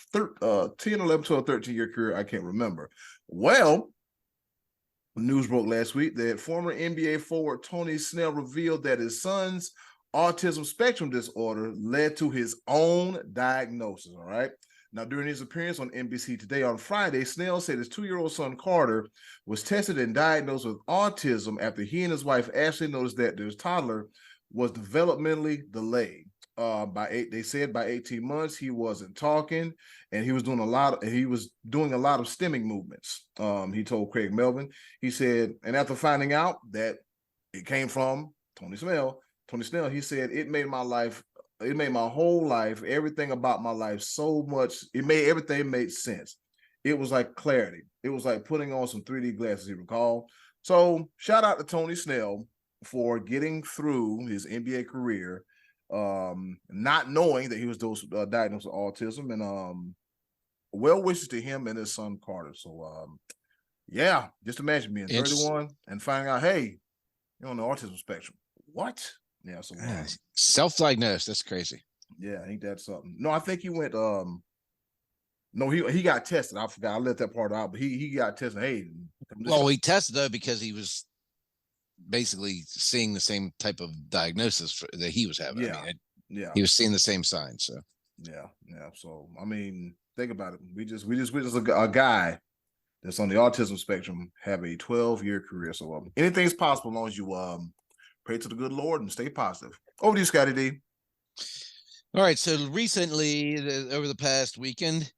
10, 11, 12, 13-year career. I can't remember. Well, news broke last week that former NBA forward Tony Snell revealed that his son's autism spectrum disorder led to his own diagnosis. All right. Now, during his appearance on NBC Today on Friday, Snell said his 2-year-old son Carter was tested and diagnosed with autism after he and his wife Ashley noticed that their toddler was developmentally delayed. By 18 months, he wasn't talking, and he was doing a lot of stimming movements. He told Craig Melvin. He said, and after finding out that it came from Tony Snell, he said, it made my whole life, everything about my life so much, everything made sense. It was like clarity. It was like putting on some 3D glasses, he recalled. So shout out to Tony Snell for getting through his NBA career, not knowing that he was diagnosed with autism, and well wishes to him and his son Carter. So yeah, just imagine being 31 and finding out, hey, you're on the autism spectrum. What? Yeah, so self-diagnosed. That's crazy. Yeah, ain't that something? No, I think he went. No, he got tested. I forgot. I let that part out, but he got tested. Hey, well, he tested though because he was basically seeing the same type of diagnosis that he was having. Yeah, he was seeing the same signs. So yeah. So I mean, think about it. We just witnessed a guy that's on the autism spectrum have a 12-year career. So anything's possible as long as you pray to the good Lord and stay positive. Over to you, Scottie D. All right. So recently, over the past weekend,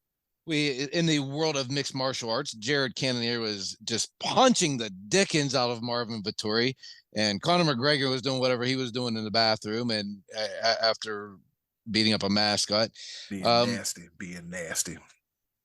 in the world of mixed martial arts, Jared Cannonier was just punching the dickens out of Marvin Vettori, and Conor McGregor was doing whatever he was doing in the bathroom, and after beating up a mascot, being nasty.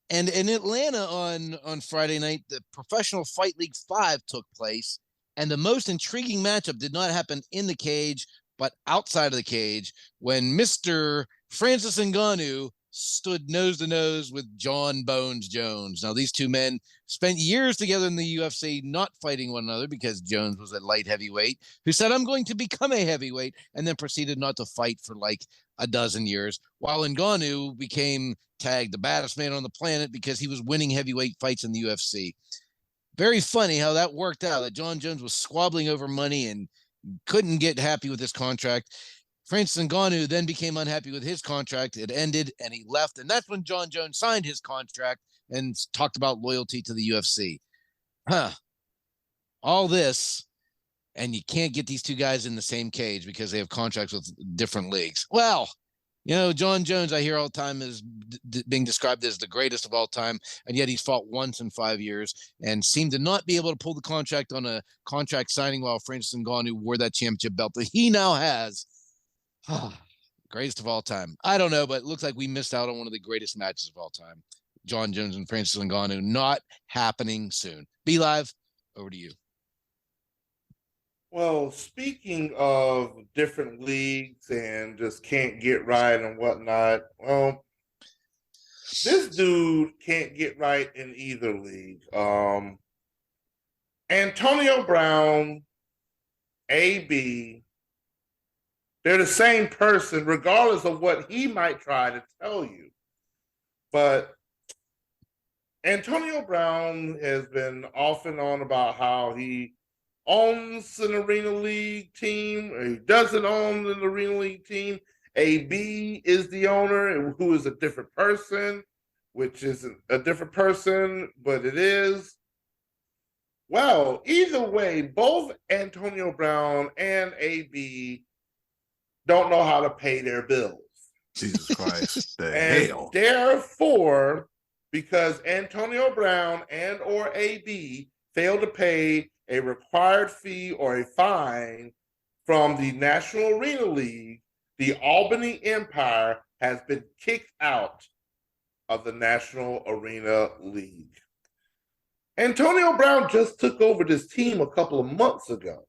And in Atlanta on Friday night, the Professional Fight League 5 took place, and the most intriguing matchup did not happen in the cage, but outside of the cage, when Mr. Francis Ngannou stood nose to nose with John Bones Jones. Now, these two men spent years together in the UFC, not fighting one another because Jones was a light heavyweight who said, I'm going to become a heavyweight, and then proceeded not to fight for like a dozen years, while Ngannou became tagged the baddest man on the planet because he was winning heavyweight fights in the UFC. Very funny how that worked out, that John Jones was squabbling over money and couldn't get happy with his contract. Francis Ngannou then became unhappy with his contract. It ended and he left. And that's when John Jones signed his contract and talked about loyalty to the UFC. All this, and you can't get these two guys in the same cage because they have contracts with different leagues. Well, you know, John Jones, I hear all the time, is being described as the greatest of all time, and yet he's fought once in 5 years and seemed to not be able to pull the contract on a contract signing while Francis Ngannou wore that championship belt that he now has. Greatest of all time. I don't know, but it looks like we missed out on one of the greatest matches of all time. John Jones and Francis Ngannou, not happening soon. Be Live, over to you. Well, speaking of different leagues and just can't get right and whatnot, well, this dude can't get right in either league. Antonio Brown, AB, they're the same person, regardless of what he might try to tell you. But Antonio Brown has been off and on about how he owns an Arena League team, or he doesn't own an Arena League team. AB is the owner, who is a different person, which isn't a different person, but it is. Well, either way, both Antonio Brown and AB don't know how to pay their bills. Jesus Christ. And therefore, because Antonio Brown and or AB failed to pay a required fee or a fine from the National Arena League, the Albany Empire has been kicked out of the National Arena League. Antonio Brown just took over this team a couple of months ago.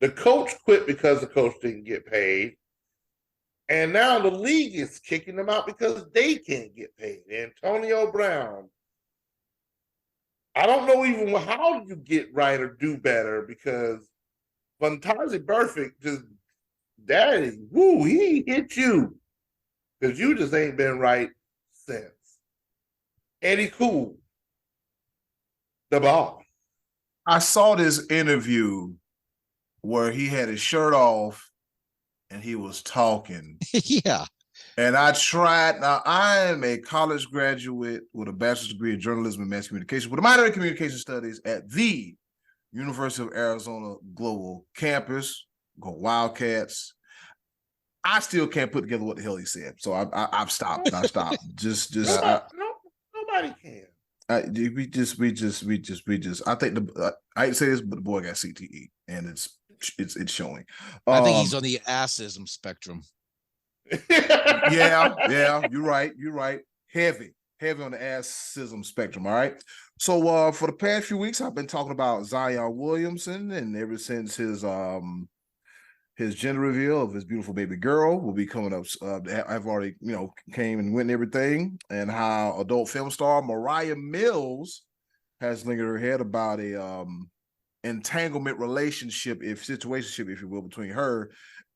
The coach quit because the coach didn't get paid. And now the league is kicking them out because they can't get paid. Antonio Brown, I don't know even how you get right or do better, because Fantazi Perfect just, daddy, woo, he hit you. Because you just ain't been right since. Eddy Kool, the ball. I saw this interview where he had his shirt off and he was talking. Yeah. And I tried. Now, I am a college graduate with a bachelor's degree in journalism and mass communication with a minor in communication studies at the University of Arizona Global Campus. Go Wildcats. I still can't put together what the hell he said. So I've stopped. I stopped. Nobody can. We just. I think I hate to say this, but the boy got CTE, and it's showing. I think he's on the assism spectrum. Yeah. You're right. Heavy on the assism spectrum. All right. So for the past few weeks, I've been talking about Zion Williamson, and ever since his gender reveal of his beautiful baby girl will be coming up. I've already, came and went and everything, and how adult film star Mariah Mills has lingered her head about a entanglement relationship, situationship, if you will, between her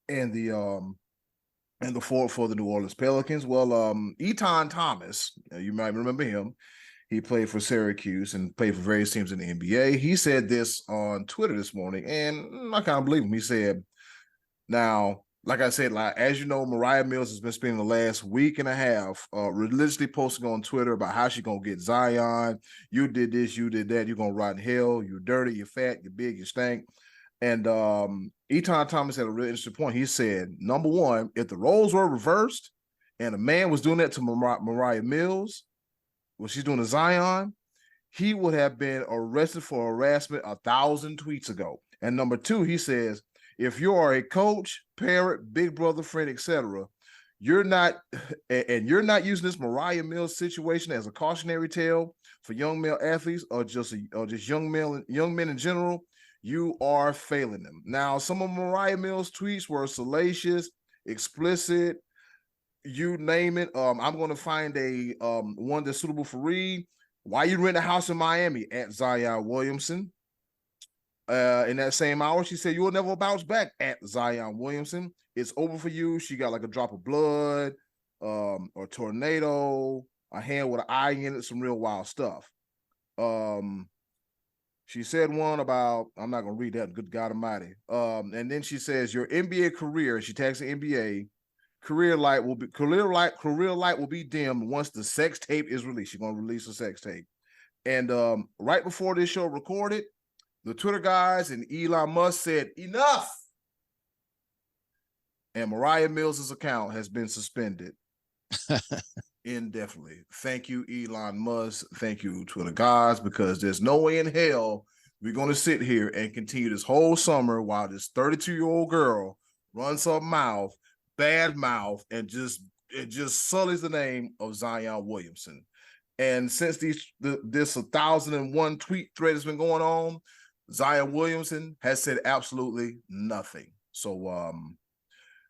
and the forward for the New Orleans Pelicans. Well, Eton Thomas, you might remember him. He played for Syracuse and played for various teams in the NBA. He said this on Twitter this morning, and I kind of believe him. He said, now, like I said, like as you know, Mariah Mills has been spending the last week and a half religiously posting on Twitter about how she's gonna get Zion. You did this, you did that. You're gonna rot in hell. You're dirty. You're fat. You're big. You stink. And Eton Thomas had a really interesting point. He said, number one, if the roles were reversed and a man was doing that to Mariah Mills, when she's doing to Zion, he would have been arrested for harassment 1,000 tweets ago. And number two, he says, if you are a coach, parent, big brother, friend, etc., you're not using this Mariah Mills situation as a cautionary tale for young male athletes or just young men in general, you are failing them. Now, some of Mariah Mills' tweets were salacious, explicit, you name it. I'm going to find a one that's suitable for read. Why you rent a house in Miami at Zion Williamson? In that same hour, she said, you will never bounce back at Zion Williamson. It's over for you. She got like a drop of blood, or tornado, a hand with an eye in it, some real wild stuff. She said one about, I'm not going to read that, good God Almighty. And then she says, your NBA career, she tags the NBA, career light will be dimmed once the sex tape is released. She's going to release a sex tape. And right before this show recorded, the Twitter guys and Elon Musk said, enough. And Mariah Mills' account has been suspended indefinitely. Thank you, Elon Musk. Thank you, Twitter guys, because there's no way in hell we're going to sit here and continue this whole summer while this 32-year-old girl runs her mouth, bad mouth, and just sullies the name of Zion Williamson. And since this 1,001 tweet thread has been going on, Zion Williamson has said absolutely nothing. So,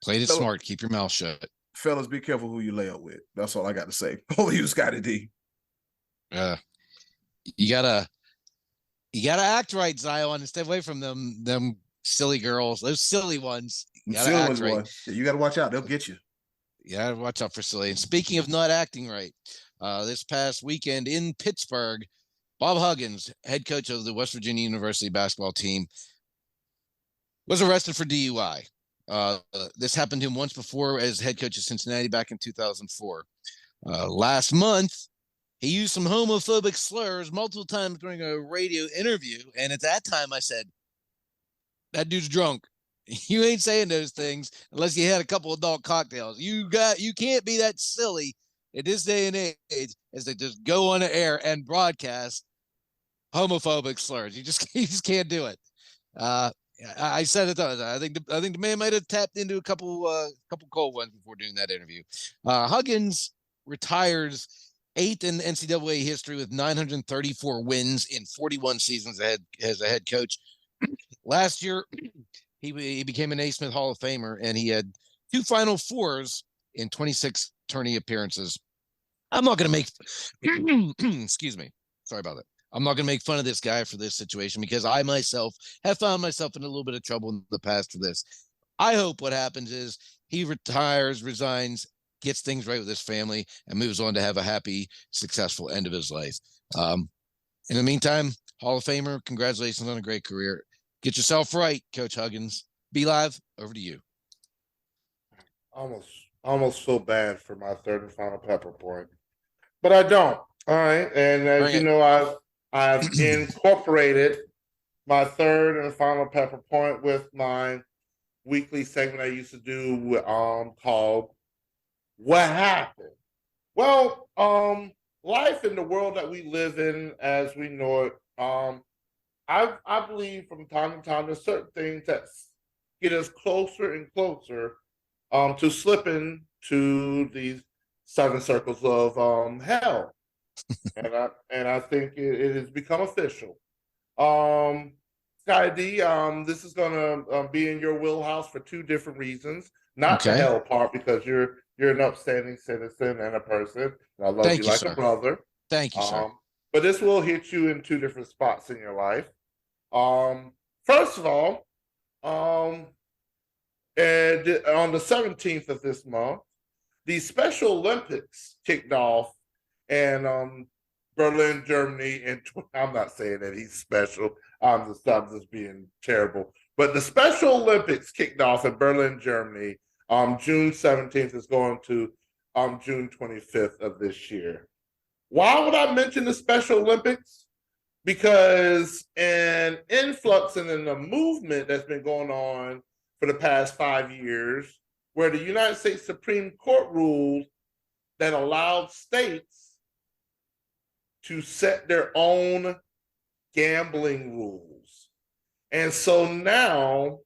played it smart. Keep your mouth shut. Fellas, be careful who you lay up with. That's all I got to say. Over you, Scottie D. You gotta act right, Zion, and stay away from them silly girls, those silly ones. You gotta act right. You gotta watch out. They'll get you. Yeah, watch out for silly. And speaking of not acting right, this past weekend in Pittsburgh, Bob Huggins, head coach of the West Virginia University basketball team, was arrested for DUI. This happened to him once before as head coach of Cincinnati back in 2004. Last month, he used some homophobic slurs multiple times during a radio interview. And at that time, I said, that dude's drunk. You ain't saying those things unless you had a couple adult cocktails. You can't be that silly in this day and age as they just go on the air and broadcast homophobic slurs. You just can't do it. I said it. I think the man might have tapped into a couple cold ones before doing that interview. Huggins retires 8th in NCAA history with 934 wins in 41 seasons as a head coach. Last year, he became an Naismith Hall of Famer, and he had 2 Final Fours in 26 tourney appearances. I'm not going to make excuse me. Sorry about that. I'm not going to make fun of this guy for this situation because I myself have found myself in a little bit of trouble in the past for this. I hope what happens is he retires, resigns, gets things right with his family, and moves on to have a happy, successful end of his life. In the meantime, Hall of Famer, congratulations on a great career. Get yourself right, Coach Huggins. Be live. Over to you. Almost feel bad for my third and final pepper point, but I don't. All right, and as you know, I've incorporated my third and final pepper point with my weekly segment I used to do called "What Happened." Well, life in the world that we live in, as we know it, I believe from time to time there's certain things that get us closer and closer to slipping to these 7 circles of hell. and I think it has become official. Scottie D, this is gonna be in your wheelhouse for 2 different reasons. Not the hell part, because you're an upstanding citizen and a person, and I love you like a brother. Thank you, sir. But this will hit you in 2 different spots in your life. First of all, and on the 17th of this month, the Special Olympics kicked off in Berlin, Germany. And I'm not saying that he's special. I'm just being terrible. But the Special Olympics kicked off in Berlin, Germany. June 17th is going to June 25th of this year. Why would I mention the Special Olympics? Because an influx and in a movement that's been going on for the past 5 years, where the United States Supreme Court ruled that allowed states to set their own gambling rules. And so now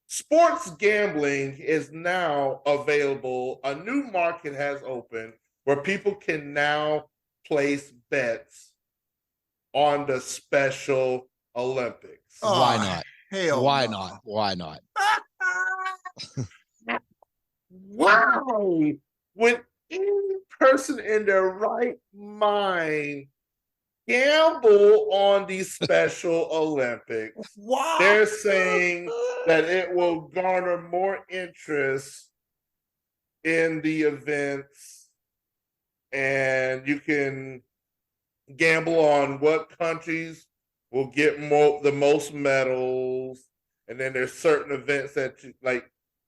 sports gambling is now available. A new market has opened where people can now place bets on the Special Olympics. Oh, why not? Hell why no. not? Why not? Wow. When any person in their right mind gamble on these Special Olympics, Wow. they're saying that it will garner more interest in the events, and you can gamble on what countries will get the most medals, and then there's certain events that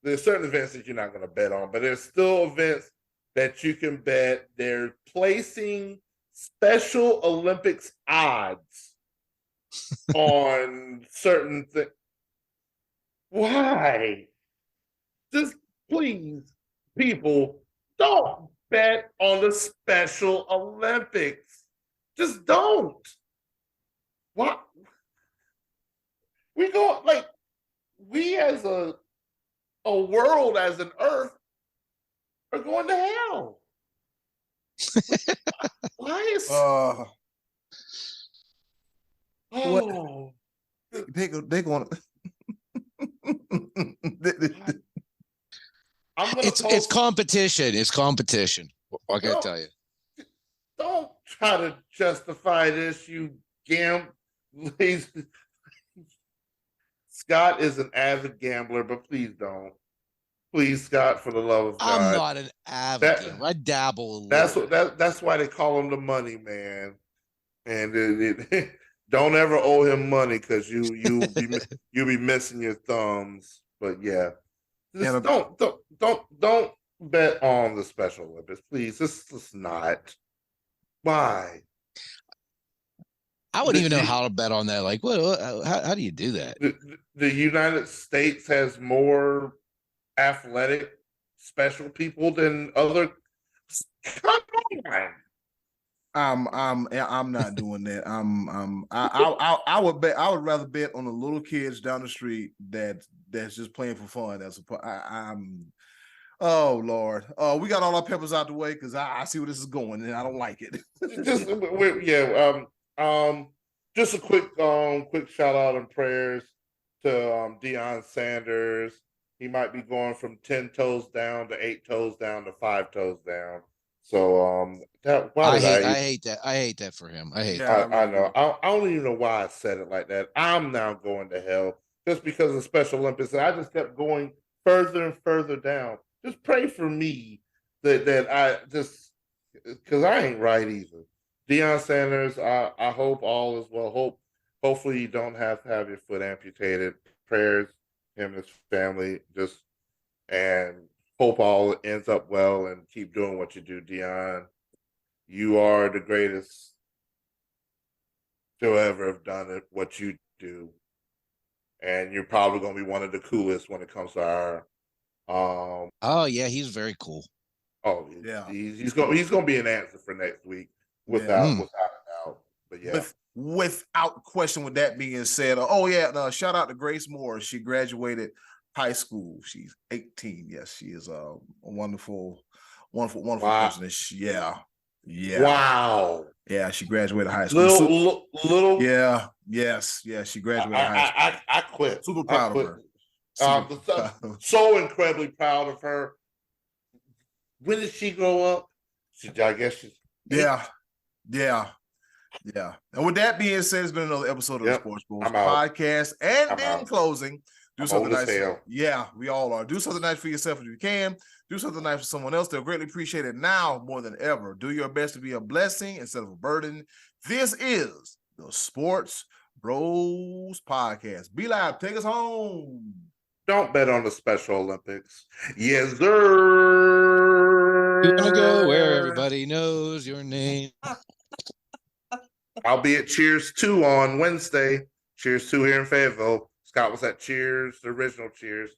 there's certain events that you're not going to bet on, but there's still events that you can bet. They're placing Special Olympics odds on certain things. Why? Just please, people, don't bet on the Special Olympics. Just don't. What? We go we as a world, as an earth, are going to hell. Why is they going it's competition. It's competition. What can I tell you? Don't try to justify this, you Scott is an avid gambler, but please don't. Please, Scott, for the love of God. I'm not an avid gambler. I dabble a little. That's why they call him the money man. And don't ever owe him money, because you'll be missing your thumbs. But yeah, just don't bet on the Special Olympics, please. It's not. Why? I wouldn't even know how to bet on that. Like, how do you do that? The United States has more athletic special people than other. Come on. I'm not doing that. I would rather bet on the little kids down the street that's just playing for fun. Oh Lord. We got all our peppers out the way because I see where this is going and I don't like it. Just a quick shout out and prayers to Deion Sanders. He might be going from 10 toes down to 8 toes down to 5 toes down. So I hate that. I hate that for him. I know. I don't even know why I said it like that. I'm now going to hell just because of the Special Olympics, and I just kept going further and further down. Just pray for me that I just, because I ain't right either. Deion Sanders, I hope all is well. Hopefully you don't have to have your foot amputated. Prayers, him and his family, and hope all ends up well, and keep doing what you do, Deion. You are the greatest to ever have done it, what you do. And you're probably going to be one of the coolest when it comes to our oh yeah, he's very cool. Oh yeah, he's going to be an answer for next week without a doubt. But yeah, without question. With that being said, shout out to Grace Moore. She graduated high school. She's 18. Yes, she is a wonderful person. Wow. Yeah, she graduated high school. She graduated high school. I quit. Super proud of her. So incredibly proud of her. When did she grow up? I guess she's 8. Yeah. And with that being said, it's been another episode of the Sports Bros podcast. And in closing, do something nice. Yeah, we all are. Do something nice for yourself if you can. Do something nice for someone else. They'll greatly appreciate it now more than ever. Do your best to be a blessing instead of a burden. This is the Sports Bros Podcast. Be Live, take us home. Don't bet on the Special Olympics. Yes, sir. You're gonna go where everybody knows your name. I'll be at Cheers 2 on Wednesday. Cheers 2 here in Fayetteville. Scott was at Cheers, the original Cheers.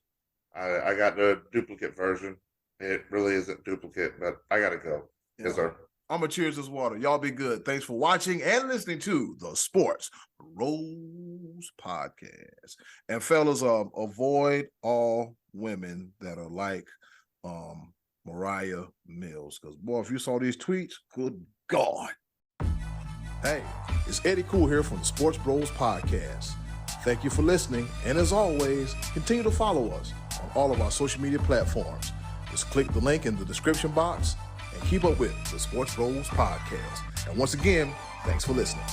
I got the duplicate version. It really isn't duplicate, but I got to go. Yes, sir. I'm going to cheers this water. Y'all be good. Thanks for watching and listening to the Sports Bros Podcast. And fellas, avoid all women that are like Mariah Mills. Because, boy, if you saw these tweets, good God. Hey, it's Eddy Kool here from the Sports Bros Podcast. Thank you for listening. And as always, continue to follow us on all of our social media platforms. Just click the link in the description box and keep up with the Sports Bros Podcast. And once again, thanks for listening.